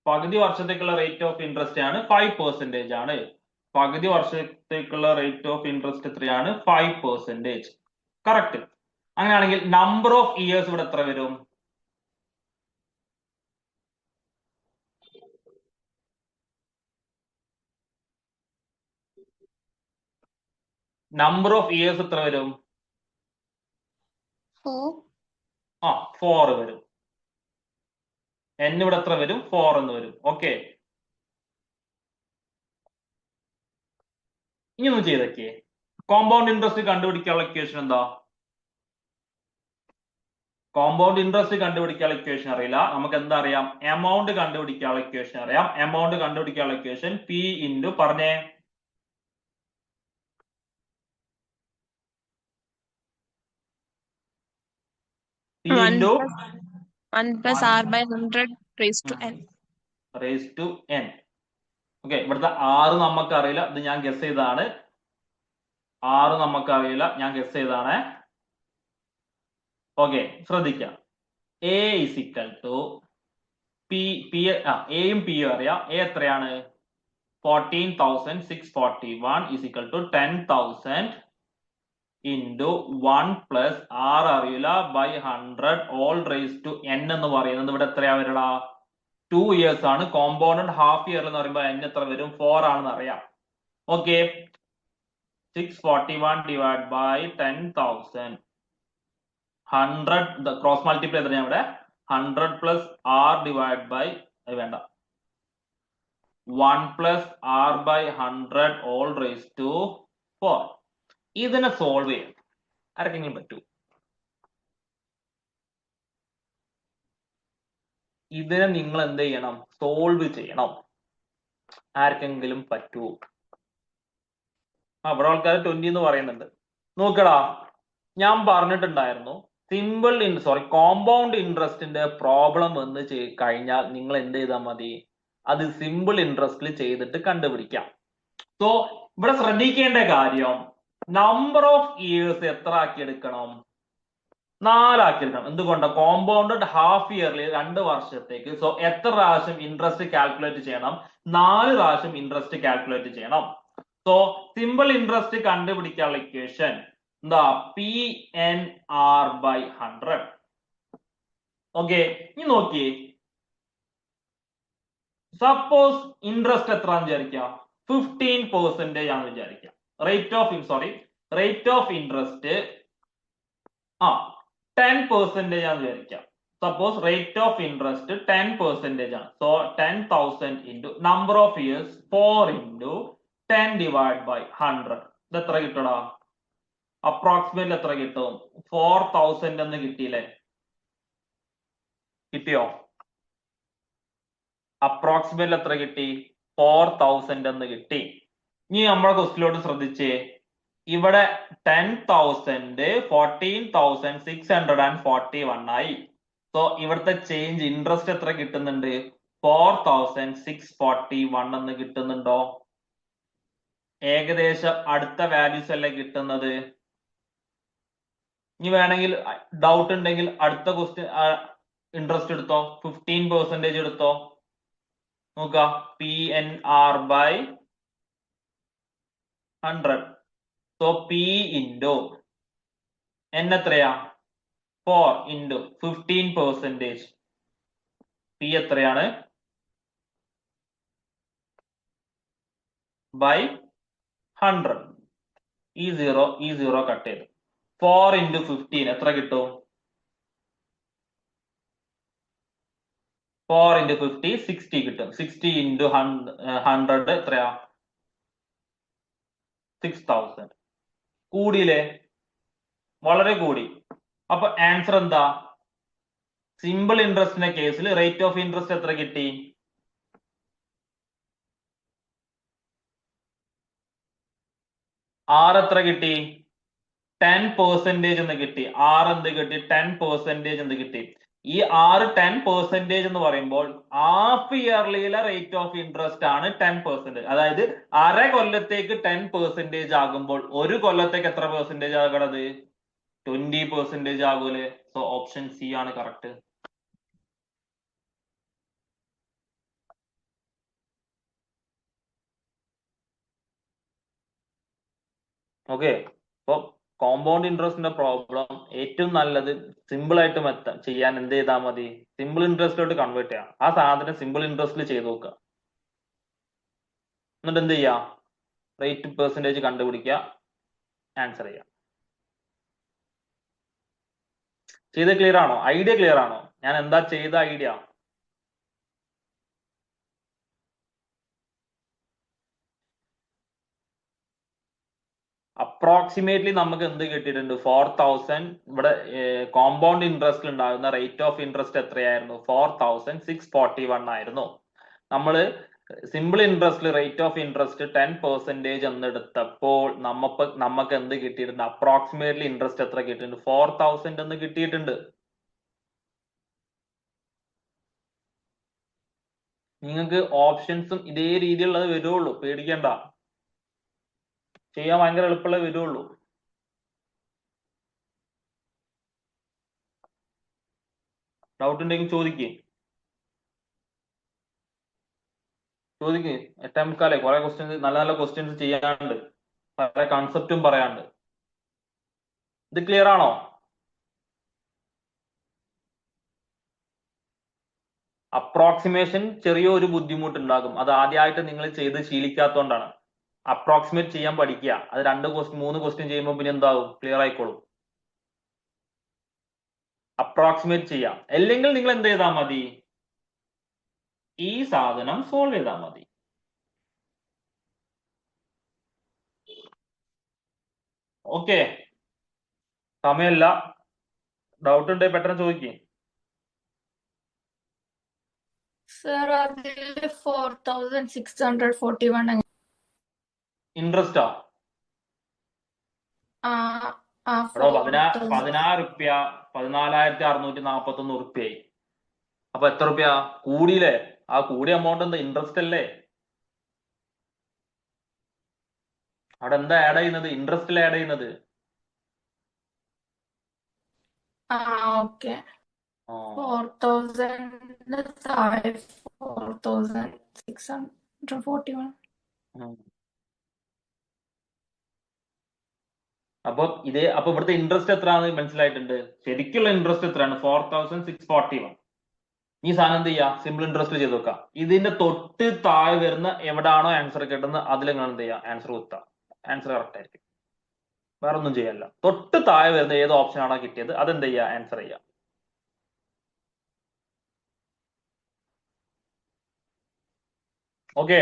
പകുതി വർഷത്തേക്കുള്ള റേറ്റ് ഓഫ് ഇൻട്രസ്റ്റ് ആണ് 5% ആണ്. പകുതി വർഷത്തേക്കുള്ള റേറ്റ് ഓഫ് ഇൻട്രസ്റ്റ് എത്രയാണ്? 5%. കറക്റ്റ്. അങ്ങനെയാണെങ്കിൽ നമ്പർ ഓഫ് ഇയേഴ്സ് ഇവിടെ എത്ര വരും? നമ്പർ ഓഫ് ഇയേഴ്സ് എത്ര വരും? 4. 4 വരും. n ഇവിടെ എത്ര വരും? 4 എന്ന് വരും. ഓക്കെ, ഇനി ഒന്ന് ചെയ്തേക്കേ. കോമ്പൗണ്ട് ഇൻട്രസ്റ്റ് കണ്ടുപിടിക്കാനുള്ള ഇക്വേഷൻ എന്താ? കോമ്പൗണ്ട് ഇൻട്രസ്റ്റ് കണ്ടുപിടിക്കാനുള്ള ഇക്വേഷൻ അറിയില്ല. നമുക്ക് എന്താ അറിയാം? എമൗണ്ട് കണ്ടുപിടിക്കാനുള്ള ഇക്വേഷൻ അറിയാം. എമൗണ്ട് കണ്ടുപിടിക്കാനുള്ള ഇക്വേഷൻ പി ഇൻറ്റു പറഞ്ഞേ P into 1 plus R by 100 raised to n. raised to n. Okay, ഇവിടുത്തെ 6 നമുക്ക് അറിയില്ല, ഇത് ഞാൻ ഗസ് ചെയ്തതാണ്. 6 നമുക്ക് അറിയില്ല, ഞാൻ ഗസ് ചെയ്തതാണ്. ഓക്കെ, ശ്രദ്ധിക്കാം. A is equal to എയും പിയും അറിയാം. എ എത്രയാണ്? 14,641 is equal to 10,000 into 1 plus R അറിയില്ല by 100 all raised to n എന്ന് പറയുന്നത് ഇവിടെ എത്രയാ വരടാ? 2 years ആണ്. കോമ്പൗണ്ടഡ് ഹാഫ് ഇയർ എന്ന് പറയുമ്പോൾ n എത്ര വരും? 4 ആണെന്ന് അറിയാം. Okay, 641 divided by 10,000 100 cross multiply എത്രയാണ് ഇവിടെ? 100 plus R divided by വേണ്ട 1 plus R by 100 all raised to 4. ഇതിനെ സോൾവ് ചെയ്യാം. ആർക്കെങ്കിലും പറ്റൂ? ഇതിനെ നിങ്ങൾ എന്ത് ചെയ്യണം? സോൾവ് ചെയ്യണം. ആർക്കെങ്കിലും പറ്റൂ? അവിടെ ആൾക്കാർ 20 എന്ന് പറയുന്നുണ്ട്. നോക്കടാ, ഞാൻ പറഞ്ഞിട്ടുണ്ടായിരുന്നു കോമ്പൗണ്ട് ഇൻട്രസ്റ്റിന്റെ പ്രോബ്ലം വന്ന് കഴിഞ്ഞാൽ നിങ്ങൾ എന്ത് ചെയ്താൽ മതി? അത് സിമ്പിൾ ഇൻട്രസ്റ്റിൽ ചെയ്തിട്ട് കണ്ടുപിടിക്കാം. സോ ഇവിടെ ശ്രദ്ധിക്കേണ്ട കാര്യം, നമ്പർ ഓഫ് ഇയേഴ്സ് എത്ര ആക്കി എടുക്കണം? 4 ആക്കി എടുക്കണം. എന്തുകൊണ്ട്? കോമ്പൗണ്ടഡ് ഹാഫ് ഇയർലി 2 വർഷത്തേക്ക്. സോ എത്ര പ്രാവശ്യം ഇൻട്രസ്റ്റ് കാൽക്കുലേറ്റ് ചെയ്യണം? 4 പ്രാവശ്യം ഇൻട്രസ്റ്റ് കാൽക്കുലേറ്റ് ചെയ്യണം. സോ സിമ്പിൾ ഇൻട്രസ്റ്റ് കണ്ടുപിടിക്കാനുള്ള ഇക്വേഷൻ എന്താ? PNR by 100. ഓക്കെ, ഇനി നോക്കിയേ, സപ്പോസ് ഇൻട്രസ്റ്റ് എത്രയാണെന്ന് വിചാരിക്കാം 15% ആണെന്ന് വിചാരിക്കാം. റേറ്റ് ഓഫ് ഇൻട്രസ്റ്റ് 10% ആണെന്ന് വിചാരിക്കാം. സപ്പോസ് റേറ്റ് ഓഫ് ഇൻട്രസ്റ്റ് 10% ആണ്. So 10,000 into number of years 4 into 10 divided by 100. ഇത് എത്ര കിട്ടടാ? അപ്രോക്സിമേറ്റ്ലി എത്ര കിട്ടും? 4,000 എന്ന് കിട്ടിയില്ലേ? കിട്ടിയോ? അപ്രോക്സിമേറ്റ്ലി എത്ര കിട്ടി? 4,000 എന്ന് കിട്ടി. ഇനി നമ്മുടെ ക്വസ്റ്റിലോട്ട് ശ്രദ്ധിച്ചേ. ഇവിടെ 10,000 14,641 ആയി. സോ ഇവിടുത്തെ ചേഞ്ച് ഇൻട്രസ്റ്റ് എത്ര കിട്ടുന്നുണ്ട്? 4,641 എന്ന് കിട്ടുന്നുണ്ടോ? ഏകദേശം അടുത്ത വാല്യൂസ് അല്ലേ കിട്ടുന്നത്. ഇനി വേണമെങ്കിൽ ഡൗട്ട് ഉണ്ടെങ്കിൽ അടുത്ത ക്വസ്റ്റ്യൻ ഇൻട്രസ്റ്റ് എടുത്തോ, 15% എടുത്തോ. നോക്ക, PNR by 100. So P into N എത്രയാ? 4 into 15%. P എത്രയാണ്? by 100. ഈ സീറോ കട്ട് ചെയ്തു. 4 into 15 എത്ര കിട്ടും? 4 into 50 60 കിട്ടും. 60 into 100 എത്രയാ? 6,000. കൂടിയില്ലേ? വളരെ കൂടി. അപ്പൊ ആൻസർ എന്താ? സിമ്പിൾ ഇൻട്രസ്റ്റിന്റെ കേസിൽ റേറ്റ് ഓഫ് ഇൻട്രസ്റ്റ് എത്ര കിട്ടി? എത്ര കിട്ടി? 10% എന്ന് കിട്ടി. എന്ത് കിട്ടി? 10% എന്ന് കിട്ടി. ഈ 10% എന്ന് പറയുമ്പോൾ ഹാഫ് ഇയർലിയിലെ റേറ്റ് ഓഫ് ഇൻട്രസ്റ്റ് ആണ് 10%. അതായത് അര കൊല്ലത്തേക്ക് 10% ആകുമ്പോൾ ഒരു കൊല്ലത്തേക്ക് എത്ര പെർസെന്റേജ് ആകണത്? 20% ആകൂലേ? സോ ഓപ്ഷൻ സി ആണ് കറക്റ്റ്. ഓക്കെ. അപ്പൊ കോമ്പൗണ്ട് ഇൻട്രസ്റ്റിന്റെ പ്രോബ്ലം ഏറ്റവും നല്ലത് സിമ്പിൾ ആയിട്ട് ചെയ്യാൻ എന്ത് ചെയ്താൽ മതി? സിമ്പിൾ ഇൻട്രസ്റ്റിലോട്ട് കൺവേർട്ട് ചെയ്യാം. ആ സാധനം സിമ്പിൾ ഇൻട്രസ്റ്റിൽ ചെയ്ത് നോക്കുക. എന്നിട്ട് എന്ത് ചെയ്യാം? റേറ്റ് പെർസെന്റേജ് കണ്ടുപിടിക്കുക, ആൻസർ ചെയ്യാം. ചെയ്ത് ക്ലിയർ ആണോ? ഐഡിയ ക്ലിയർ ആണോ? ഞാൻ എന്താ ചെയ്ത ഐഡിയ? അപ്രോക്സിമേറ്റ്ലി നമുക്ക് എന്ത് കിട്ടിയിട്ടുണ്ട്? 4,000. ഇവിടെ കോമ്പൗണ്ട് ഇൻട്രസ്റ്റ് ഉണ്ടാകുന്ന റേറ്റ് ഓഫ് ഇൻട്രസ്റ്റ് എത്രയായിരുന്നു? 4,641 ആയിരുന്നു. നമ്മള് സിമ്പിൾ ഇൻട്രസ്റ്റിൽ റേറ്റ് ഓഫ് ഇൻട്രസ്റ്റ് 10% എന്നെടുത്തപ്പോൾ നമുക്ക് എന്ത് കിട്ടിയിട്ടുണ്ട്? അപ്രോക്സിമേറ്റ്ലി ഇൻട്രസ്റ്റ് എത്ര കിട്ടിയിട്ടുണ്ട്? 4,000 എന്ന് കിട്ടിയിട്ടുണ്ട്. നിങ്ങൾക്ക് ഓപ്ഷൻസും ഇതേ രീതിയിലുള്ളത് വരുള്ളൂ, പേടിക്കണ്ട. ചെയ്യാൻ ഭയങ്കര എളുപ്പമുള്ള വരുള്ളൂ. ഡൗട്ട് ഉണ്ടെങ്കിൽ ചോദിക്കേ. 8:45 കുറെ ക്വസ്റ്റ്യൻസ്, നല്ല ക്വസ്റ്റ്യൻസ് ചെയ്യാനുണ്ട്, പല കൺസെപ്റ്റും പറയാനുണ്ട്. ഇത് ക്ലിയർ ആണോ? അപ്രോക്സിമേഷൻ ചെറിയൊരു ബുദ്ധിമുട്ടുണ്ടാകും. അത് ആദ്യമായിട്ട് നിങ്ങൾ ചെയ്ത് ശീലിക്കാത്തതുകൊണ്ടാണ്. അപ്രോക്സിമേറ്റ് ചെയ്യാൻ പഠിക്കുക. അത് 3 ക്വസ്റ്റ്യൻ ചെയ്യുമ്പോൾ പിന്നെ എന്താവും? ക്ലിയർ ആയിക്കോളും. അപ്രോക്സിമേറ്റ് ചെയ്യാം. അല്ലെങ്കിൽ നിങ്ങൾ എന്ത് ചെയ്താൽ മതി? ഈ സാധനം സോൾവ് ചെയ്താൽ മതി. ഓക്കെ, സമയമില്ല. ഡൗട്ട് ഉണ്ടെങ്കിൽ പെട്ടെന്ന് ചോദിക്കേ. സർ അതിൽ 4,641 ഇൻട്രസ്റ്റാ? 16 റുപ്യ 14,641 റുപ്യായി. അപ്പൊ എത്ര റുപ്യ കൂടിയില്ലേ? ആ കൂടിയ എമൗണ്ട് എന്താ? ഇൻട്രസ്റ്റ് അല്ലേ? അവിടെ എന്താ ആഡ് ചെയ്യുന്നത്? ഇൻട്രസ്റ്റിൽ ആഡ് ചെയ്യുന്നത്. ഓക്കെ. 4,641. അപ്പൊ ഇവിടുത്തെ ഇൻട്രസ്റ്റ് എത്രയാണെന്ന് മനസ്സിലായിട്ടുണ്ട്. ശരിക്കുള്ള ഇൻട്രസ്റ്റ് എത്രയാണ്? 4,641. ഈ സാധനം എന്ത് ചെയ്യാം, സിമ്പിൾ ഇൻട്രസ്റ്റ് ചെയ്ത് വെക്കാം. ഇതിന്റെ തൊട്ട് താഴെ വരുന്ന എവിടാണോ ആൻസർ കിട്ടുന്നത് അതിലെങ്ങനെ എന്ത് ചെയ്യാം, ആൻസർ കുത്താം. ആൻസർ കറക്റ്റ് ആയിരിക്കും. വേറെ ഒന്നും ചെയ്യല്ല. തൊട്ട് താഴെ വരുന്ന ഏത് ഓപ്ഷൻ ആണോ കിട്ടിയത് അതെന്ത് ചെയ്യാ, ആൻസർ ചെയ്യാം. ഓക്കെ.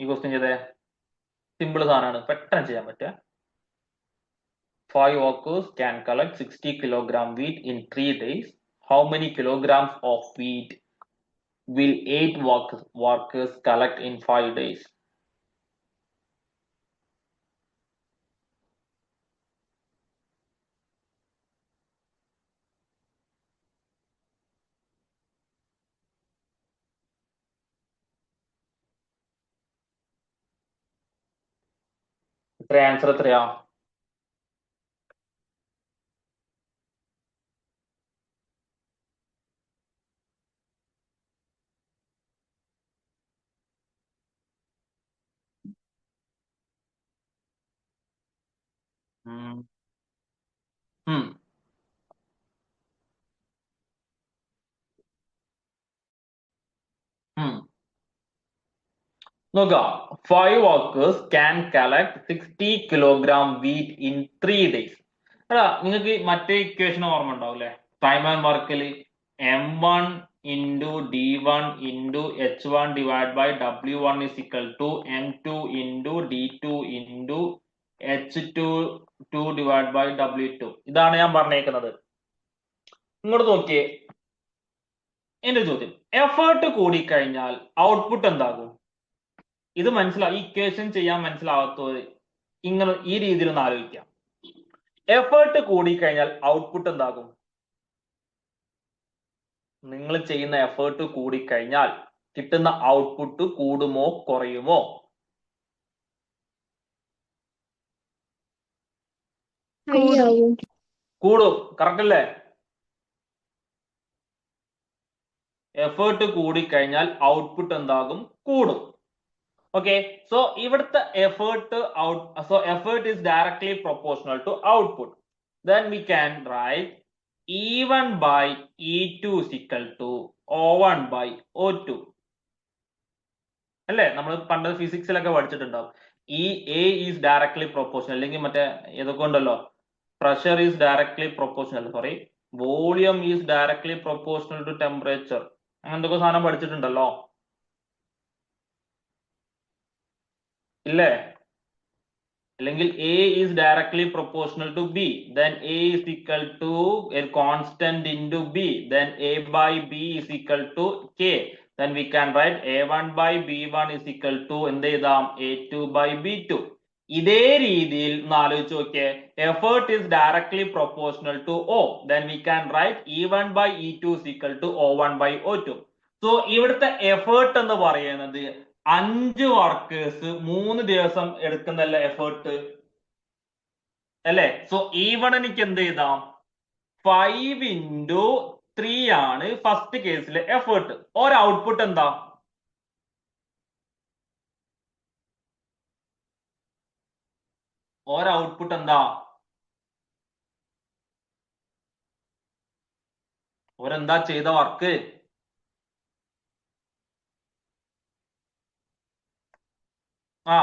ഈ ക്വസ്റ്റ്യൻ ചെയ്തേ. സിമ്പിൾ സാധനമാണ്, പെട്ടെന്ന് ചെയ്യാൻ പറ്റുക. 5 workers can collect 60 kilogram wheat in 3 days. How many kilograms of wheat will 8 workers collect in 5 days? Answer എത്രയാ? നോക്കാം. 5 workers can collect 60 kilogram wheat in 3 days. എടാ നിങ്ങൾക്ക് മറ്റേ ഇക്വേഷൻ ഓർമ്മ ഉണ്ടാവും അല്ലെ? ടൈം ആൻഡ് വർക്കിൽ M1 into D1 into H1 divided by W1 is equal to M2 into D2 into H2 divided by W2. ഇതാണ് ഞാൻ പറഞ്ഞേക്കുന്നത്. ഇങ്ങോട്ട് നോക്കിയേ. എന്റെ ചോദ്യം, എഫേർട്ട് കൂടിക്കഴിഞ്ഞാൽ ഔട്ട്പുട്ട് എന്താകും? ഇത് മനസ്സിലാവും. ഇക്വേഷൻ ചെയ്യാൻ മനസ്സിലാവാത്തവര് ഇങ്ങനെ ഈ രീതിയിൽ ഒന്ന് ആലോചിക്കാം. എഫേർട്ട് കൂടിക്കഴിഞ്ഞാൽ ഔട്ട്പുട്ട് എന്താകും? നിങ്ങൾ ചെയ്യുന്ന എഫേർട്ട് കൂടിക്കഴിഞ്ഞാൽ കിട്ടുന്ന ഔട്ട്പുട്ട് കൂടുമോ കുറയുമോ? കൂടും. കറക്റ്റ് അല്ലേ? എഫേർട്ട് കൂടിക്കഴിഞ്ഞാൽ ഔട്ട്പുട്ട് എന്താകും? കൂടും. Okay, so ഇവിടുത്തെ effort is directly proportional to output. Then we can write E1 by E2 is equal to O1 by O2. അല്ലേ? നമ്മൾ പണ്ട് ഫിസിക്സിലൊക്കെ പഠിച്ചിട്ടുണ്ടാവും. A is directly proportional, അല്ലെങ്കിൽ മറ്റേ ഏതൊക്കെ ഉണ്ടല്ലോ, pressure is directly proportional, volume is directly proportional to temperature, അങ്ങനത്തെ സാധനം പഠിച്ചിട്ടുണ്ടല്ലോ ഇല്ലേ? അല്ലെങ്കിൽ A is directly proportional to B, then A is equal to a constant into B, then A by B is equal to K, then we can write A1 by B1 is equal to എന്ത് എഴുതാം? A2 by B2. ഇതേ രീതിയിൽ ഒന്ന് ആലോചിച്ച് നോക്കിയേ. effort is directly proportional to O, then we can write E1 by E2 is equal to O1 by O2. So ഇവിടുത്തെ effort എന്ന് പറയുന്നത് 5 വർക്കേഴ്സ് 3 ദിവസം എടുക്കുന്നല്ല എഫേർട്ട് അല്ലെ? സോ E1 എനിക്ക് എന്ത് ചെയ്താം? 5 into 3 ആണ് ഫസ്റ്റ് കേസിലെ എഫേർട്ട്. ഒരു ഔട്ട്പുട്ട് എന്താ? എന്താ? ഒരെന്താ ചെയ്ത വർക്ക്? ആ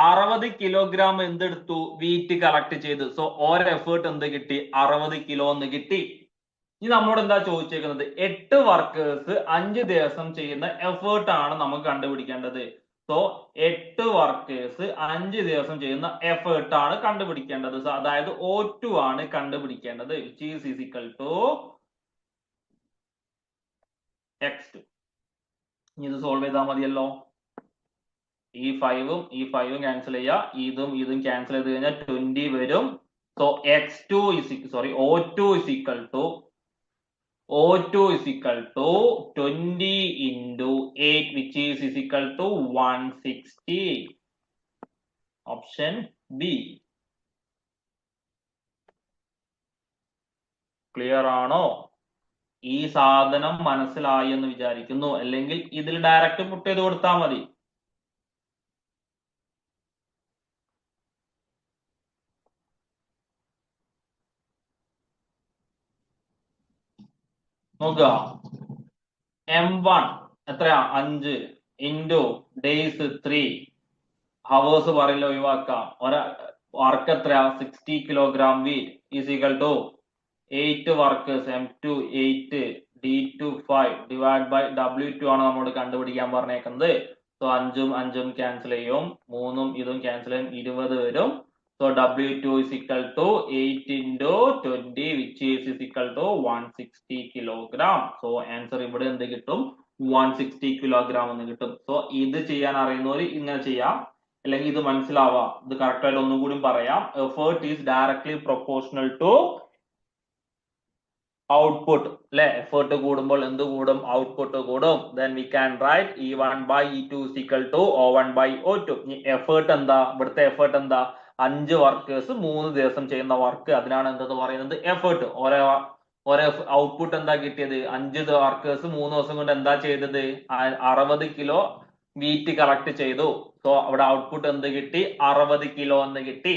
60 കിലോഗ്രാം എന്തെടുത്തു? വീറ്റ് കളക്ട് ചെയ്തു. സോ ഓരോ എഫേർട്ട് എന്ത് കിട്ടി? 60 കിലോ എന്ന് കിട്ടി. ഇനി നമ്മോട് എന്താ ചോദിച്ചേക്കുന്നത്? 8 വർക്കേഴ്സ് 5 ദിവസം ചെയ്യുന്ന എഫേർട്ട് ആണ് നമുക്ക് കണ്ടുപിടിക്കേണ്ടത്. സോ 8 വർക്കേഴ്സ് 5 ദിവസം ചെയ്യുന്ന എഫേർട്ട് ആണ് കണ്ടുപിടിക്കേണ്ടത്. അതായത് O2 ആണ് കണ്ടുപിടിക്കേണ്ടത്. which is equal to X2. ഇനി ഇത് സോൾവ് ചെയ്താൽ മതിയല്ലോ. ഈ 5ഉം ഈ 5ഉം ക്യാൻസൽ ചെയ്യാ, ഇതും ക്യാൻസൽ ചെയ്ത് കഴിഞ്ഞാൽ 20 വരും. So O2 is equal to 20 into 8, which is equal to 160. Option B. Clear ആണോ? ഈ സാധനം മനസ്സിലായി എന്ന് വിചാരിക്കുന്നു. അല്ലെങ്കിൽ ഇതിൽ ഡയറക്റ്റ് പുട്ട് ചെയ്ത് കൊടുത്താൽ മതി. നോക്കുക M1 എത്രയാ 5 ഇൻറ്റു ഡേയ്സ് 3 ഹവേഴ്സ് പറയില്ല ഒഴിവാക്കാം. വർക്ക് എത്രയാ 60 kilogram wheat is equal to 8 workers M2 8 D2 5 divide by W2 ആണ് നമ്മോട് കണ്ടുപിടിക്കാൻ പറഞ്ഞേക്കുന്നത്. സോ 5ഉം 5ഉം ക്യാൻസൽ ചെയ്യും, 3ഉം ഇതും ക്യാൻസൽ ചെയ്യും, 20 വരും. So W2 is equal to 8 into 20 which is equal to 160 kilogram. So answer ഇവിടെ എന്ത് കിട്ടും 160 കിലോഗ്രാം എന്ന് കിട്ടും. സോ ഇത് ചെയ്യാൻ അറിയുന്നവർ ഇങ്ങനെ ചെയ്യാം, അല്ലെങ്കിൽ ഇത് മനസ്സിലാവാം. ഇത് കറക്റ്റ് ആയിട്ട് ഒന്നും കൂടി പറയാം. Effort is directly proportional to output അല്ലെ. എഫേർട്ട് കൂടുമ്പോൾ എന്ത് കൂടും, ഔട്ട്പുട്ട് കൂടും. Then we can write E1 by E2 is equal to O1 by O2. Effort എന്താ, ഇവിടുത്തെ എഫേർട്ട് എന്താ, 5 വർക്കേഴ്സ് 3 ദിവസം ചെയ്യുന്ന വർക്ക്, അതിനാണ് എന്തെന്ന് പറയുന്നത് എഫേർട്ട്. ഓരോ ഔട്ട്പുട്ട് എന്താ കിട്ടിയത്, 5 വർക്കേഴ്സ് 3 ദിവസം കൊണ്ട് എന്താ ചെയ്തത്, 60 കിലോ വീറ്റ് കളക്ട് ചെയ്തു. സോ അവിടെ ഔട്ട്പുട്ട് എന്ത് കിട്ടി, 60 കിലോ എന്ന് കിട്ടി.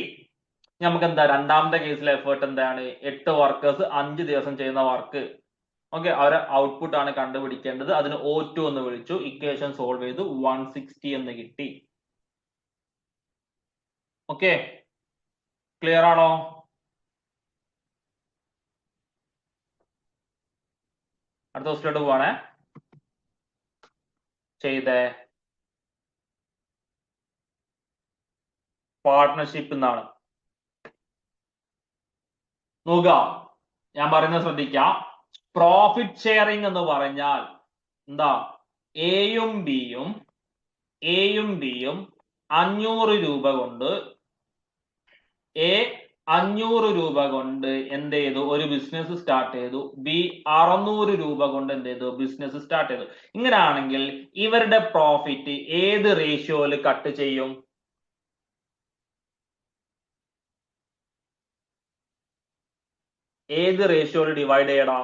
നമുക്ക് എന്താ രണ്ടാമത്തെ കേസിലെ എഫേർട്ട് എന്താണ്, 8 വർക്കേഴ്സ് 5 ദിവസം ചെയ്യുന്ന വർക്ക്. ഓക്കെ, അവരെ ഔട്ട്പുട്ട് ആണ് കണ്ടുപിടിക്കേണ്ടത്. അതിന് O2 എന്ന് വിളിച്ചു. ഇക്വേഷൻ സോൾവ് ചെയ്തു 160 എന്ന് കിട്ടി. ഓക്കെ, ക്ലിയർ ആണോ? അടുത്ത ക്വസ്റ്റ്യൻ പോവാണേ. ചെയ്തേ പാർട്ട്ണർഷിപ്പ് എന്നാണ്. നോക്കുക, ഞാൻ പറയുന്നത് ശ്രദ്ധിക്കാം. പ്രോഫിറ്റ് ഷെയറിംഗ് എന്ന് പറഞ്ഞാൽ എന്താ, എയും ബിയും 500 രൂപ കൊണ്ട് എ 500 രൂപ കൊണ്ട് എന്ത് ചെയ്തു, ഒരു ബിസിനസ് സ്റ്റാർട്ട് ചെയ്തു. ബി 600 രൂപ കൊണ്ട് എന്ത് ചെയ്തു, ബിസിനസ് സ്റ്റാർട്ട് ചെയ്തു. ഇങ്ങനെയാണെങ്കിൽ ഇവരുടെ പ്രോഫിറ്റ് ഏത് റേഷ്യോയിൽ കട്ട് ചെയ്യും? ഏത് റേഷ്യോയിൽ ഡിവൈഡ് ചെയ്യടാ?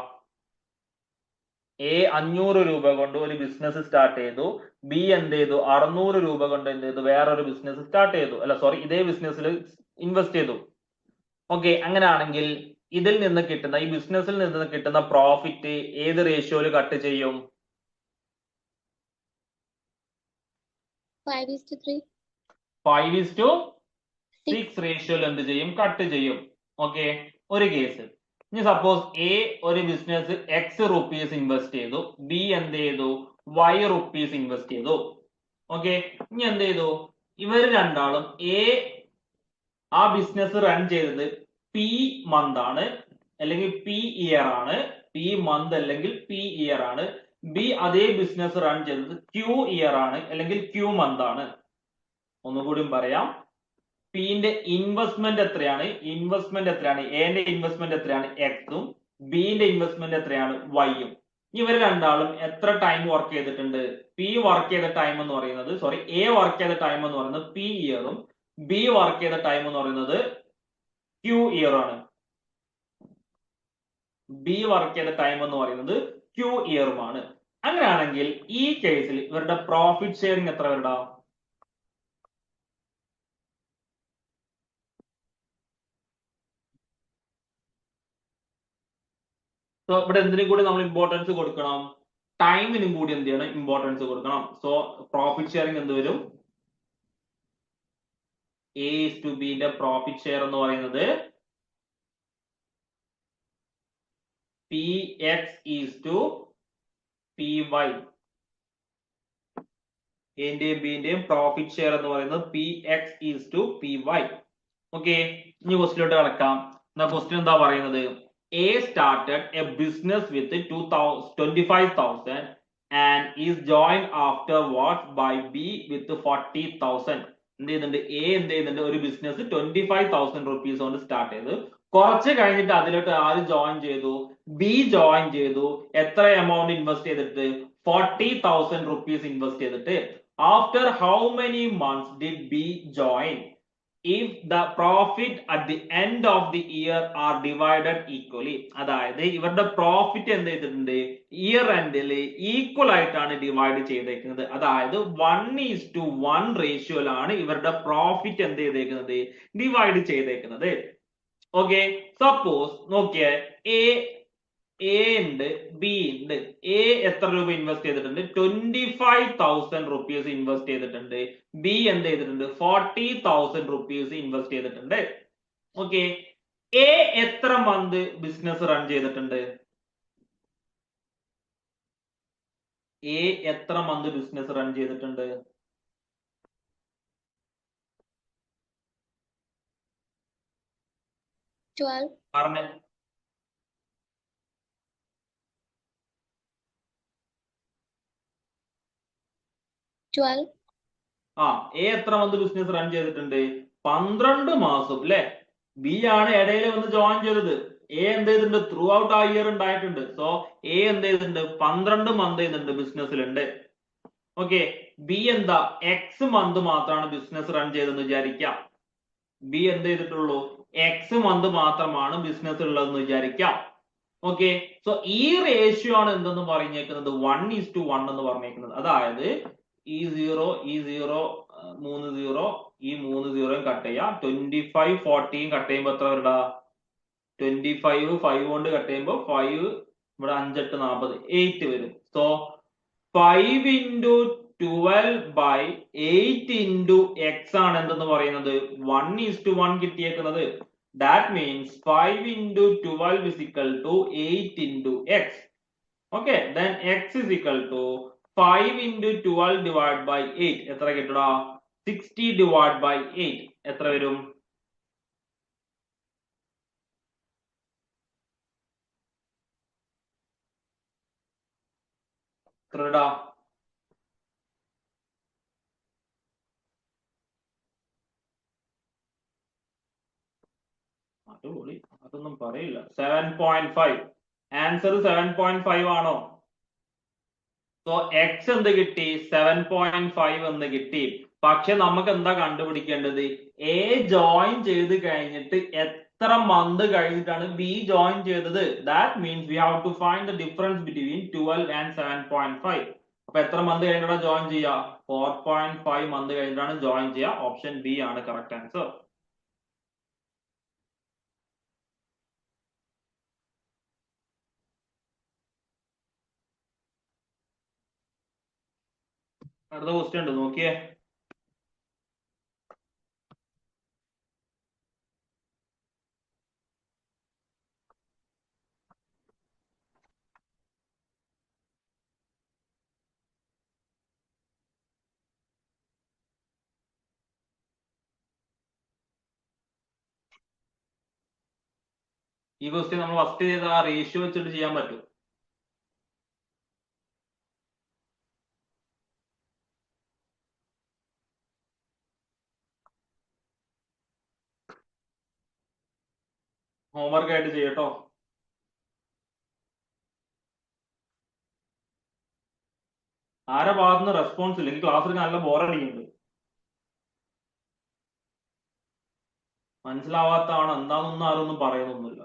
എ 500 രൂപ കൊണ്ട് ഒരു ബിസിനസ് സ്റ്റാർട്ട് ചെയ്തു, ബി എന്ത് ചെയ്തു 600 രൂപ കൊണ്ട് എന്ത് ചെയ്തു വേറൊരു ബിസിനസ് സ്റ്റാർട്ട് ചെയ്തു, അല്ല സോറി ഇതേ ബിസിനസ്സിൽ ഇൻവെസ്റ്റ് ചെയ്തു. ഓക്കെ, അങ്ങനെയാണെങ്കിൽ ഇതിൽ നിന്ന് കിട്ടുന്ന, ഈ ബിസിനസ്സിൽ നിന്ന് കിട്ടുന്ന പ്രോഫിറ്റ് ഏത് റേഷ്യോയിൽ കട്ട് ചെയ്യും? 5:6 റേഷ്യോയിൽ എന്ത് ചെയ്യും, കട്ട് ചെയ്യും. ഓക്കെ, ഒരു കേസ്. ഇനി സപ്പോസ് എ ഒരു ബിസിനസ് X റുപ്പീസ് ഇൻവെസ്റ്റ് ചെയ്തു, ബി എന്ത് ചെയ്തു Y റുപ്പീസ് ഇൻവെസ്റ്റ് ചെയ്തു. ഓക്കെ, ഇനി എന്ത് ചെയ്തു, ഇവര് രണ്ടാളും എ ആ ബിസിനസ് റൺ ചെയ്തത് P മന്ത് ആണ്, അല്ലെങ്കിൽ P ഇയർ ആണ്. P മന്ത് അല്ലെങ്കിൽ P ഇയർ ആണ്. ബി അതേ ബിസിനസ് റൺ ചെയ്തത് Q ഇയർ ആണ്, അല്ലെങ്കിൽ Q മന്ത് ആണ്. ഒന്നുകൂടി പറയാം, പിന്റെ ഇൻവെസ്റ്റ്മെന്റ് എത്രയാണ്, എന്റെ ഇൻവെസ്റ്റ്മെന്റ് എത്രയാണ് X-ഉം ബിന്റെ ഇൻവെസ്റ്റ്മെന്റ് എത്രയാണ് Y-ഉം. ഇവർ രണ്ടാളും എത്ര ടൈം വർക്ക് ചെയ്തിട്ടുണ്ട്? പി വർക്ക് ചെയ്ത ടൈം എന്ന് പറയുന്നത്, സോറി എ വർക്ക് ചെയ്ത ടൈം എന്ന് പറയുന്നത് P ഇയറും ബി വർക്ക് ചെയ്ത ടൈം എന്ന് പറയുന്നത് Q ഇയർ ആണ്. ബി വർക്ക് ചെയ്ത ടൈം എന്ന് പറയുന്നത് Q ഇയറുമാണ്. അങ്ങനെയാണെങ്കിൽ ഈ കേസിൽ ഇവരുടെ പ്രോഫിറ്റ് ഷെയറിംഗ് എത്ര വരടാ? സോ ഇവിടെ എന്തിനും കൂടി നമ്മൾ ഇമ്പോർട്ടൻസ് കൊടുക്കണം, ടൈമിനും കൂടി എന്ത് ചെയ്യണം, ഇമ്പോർട്ടൻസ് കൊടുക്കണം. സോ പ്രോഫിറ്റ് ഷെയറിംഗ് എന്ത് വരും, A/B ന്റെ പ്രോഫിറ്റ് ഷെയർ എന്ന് പറയുന്നത് PX/PY. എന്റെയും ബിന്റെയും പ്രോഫിറ്റ് ഷെയർ എന്ന് പറയുന്നത് PX/PY. ഓക്കെ, ഇനി ക്വസ്റ്റ്യനിലോട്ട് കിടക്കാം. എന്നാ ക്വസ്റ്റ്യൻ എന്താ പറയുന്നത്, A started a business with 25,000 and is joined afterwards by B with 40,000. എന്ത് ചെയ്യുന്നുണ്ട്, എ എന്ത് ചെയ്യുന്നുണ്ട്, ഒരു ബിസിനസ് 25,000 റുപ്പീസ് കൊണ്ട് സ്റ്റാർട്ട് ചെയ്ത്, കുറച്ച് കഴിഞ്ഞിട്ട് അതിലോട്ട് ആര് ജോയിൻ ചെയ്തു, ബി ജോയിൻ ചെയ്തു. എത്ര എമൗണ്ട് ഇൻവെസ്റ്റ് ചെയ്തിട്ട്, 40,000 റുപ്പീസ് ഇൻവെസ്റ്റ് ചെയ്തിട്ട്. After how many months did B join? If the profit at the end of the year are divided equally, അതായത് ഇവരുടെ പ്രോഫിറ്റ് എന്ത് ചെയ്തിട്ടുണ്ട്, ഇയർ എൻഡിൽ ഈക്വൽ ആയിട്ടാണ് ഡിവൈഡ് ചെയ്തേക്കുന്നത്. അതായത് 1:1 റേഷ്യോയിലാണ് ഇവരുടെ പ്രോഫിറ്റ് എന്ത് ചെയ്തേക്കുന്നത്, ഡിവൈഡ് ചെയ്തേക്കുന്നത്. ഓക്കെ, സപ്പോസ് നോക്കിയേ, എ എ ഉണ്ട്, ബി ഉണ്ട്. എ എത്ര രൂപ ഇൻവെസ്റ്റ് ചെയ്തിട്ടുണ്ട്? 25,000 റുപ്പീസ് ഇൻവെസ്റ്റ് ചെയ്തിട്ടുണ്ട്. ബി എന്ത് ചെയ്തിട്ടുണ്ട്? 40,000 റുപ്പീസ് ഇൻവെസ്റ്റ് ചെയ്തിട്ടുണ്ട്. ഓക്കെ, എ എത്ര മന്ത് ബിസിനസ് റൺ ചെയ്തിട്ടുണ്ട്? എ എത്ര മന്ത് ബിസിനസ് റൺ ചെയ്തിട്ടുണ്ട്? പറഞ്ഞേ. ആ, എ എത്ര മന്ത് ബിസിനസ് റൺ ചെയ്തിട്ടുണ്ട്? 12 മാസം അല്ലെ? ബി ആണ് ഇടയിൽ വന്ന് ജോയിൻ ചെയ്തത്. എ എന്ത് ചെയ്തിട്ടുണ്ട്? ത്രൂ ഔട്ട് ആ ഇയർ ഉണ്ടായിട്ടുണ്ട്. സോ എ എന്ത് ചെയ്തിട്ടുണ്ട്? 12 മന്ത് ചെയ്തിട്ടുണ്ട് ബിസിനസ്സിലുണ്ട്. ഓക്കെ, ബി എന്താ? എക്സ് മന്ത് മാത്രമാണ് ബിസിനസ് റൺ ചെയ്തെന്ന് വിചാരിക്കാം. ബി എന്ത് ചെയ്തിട്ടുള്ളൂ? എക്സ് മന്ത് മാത്രമാണ് ബിസിനസ് ഉള്ളതെന്ന് വിചാരിക്കാം. ഓക്കെ, സോ ഈ റേഷ്യോ ആണ് എന്തെന്ന് പറഞ്ഞേക്കുന്നത്? 1:1 എന്ന് പറഞ്ഞേക്കുന്നത്. അതായത് ഈ 0 ഈ 0 3 0 ഈ 3 0 കട്ട് ചെയ്യാം. 25 40 കട്ട് ചെയ്യുമ്പോ എത്ര വരടാ? 25 5 കൊണ്ട് കട്ട് ചെയ്യുമ്പോ 5 ഇവിടെ 5 8 40 8 വരും. സോ 5 into 12/8 into x ആണ് എന്തെന്ന് പറയുന്നത്? 1:1 കിട്ടിയേക്കുന്നത്. That means 5 into 12 is equal to 8 into x. Okay, then x is equal to 5 into 12 divided by 8. എത്ര കിട്ടുടാ? 60 divided by 8 എത്ര വരും? എത്രടാ? അടിപൊളി, അതൊന്നും പറയില്ല. 7.5. ആൻസർ 7.5 ആണോ? സോ എക്സ് എന്ത് കിട്ടി? 7.5 എന്ന് കിട്ടി. പക്ഷെ നമുക്ക് എന്താ കണ്ടുപിടിക്കേണ്ടത്? എ ജോയിൻ ചെയ്ത് കഴിഞ്ഞിട്ട് എത്ര മന്ത് കഴിഞ്ഞിട്ടാണ് ബി ജോയിൻ ചെയ്തത്? That means we have to find the difference between 12 and 7.5. അപ്പൊ എത്ര മന്ത് കഴിഞ്ഞിട്ടാണ് ജോയിൻ ചെയ്യുക? 4.5 മന്ത് കഴിഞ്ഞിട്ടാണ് ജോയിൻ ചെയ്യുക. ഓപ്ഷൻ ബി ആണ് കറക്റ്റ് ആൻസർ. അടുത്ത ക്വസ്റ്റ്യൻ ഉണ്ട്, നോക്കിയേ. ഈ ക്വസ്റ്റ്യൻ നമ്മൾ ഫസ്റ്റ് ചെയ്ത ആ റേഷ്യോ വെച്ചിട്ട് ചെയ്യാൻ പറ്റും. ഹോംവർക്ക് ആയിട്ട് ചെയ്യട്ടോ. ആരെ ഭാഗത്തുനിന്ന് റെസ്പോൺസ് ഇല്ല. എനിക്ക് ക്ലാസ്സിൽ നല്ല ബോറടിക്കുന്നുണ്ട്. മനസ്സിലാവാത്തതാണ് എന്താണെന്നൊന്നും ആരൊന്നും പറയുന്നൊന്നുമില്ല.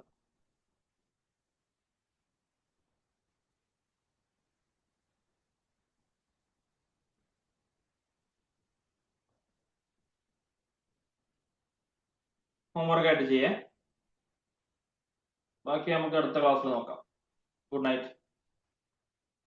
ഹോംവർക്ക് ആയിട്ട് ചെയ്യേ. ബാക്കി നമുക്ക് അടുത്ത ക്ലാസ്സിൽ നോക്കാം. Good night.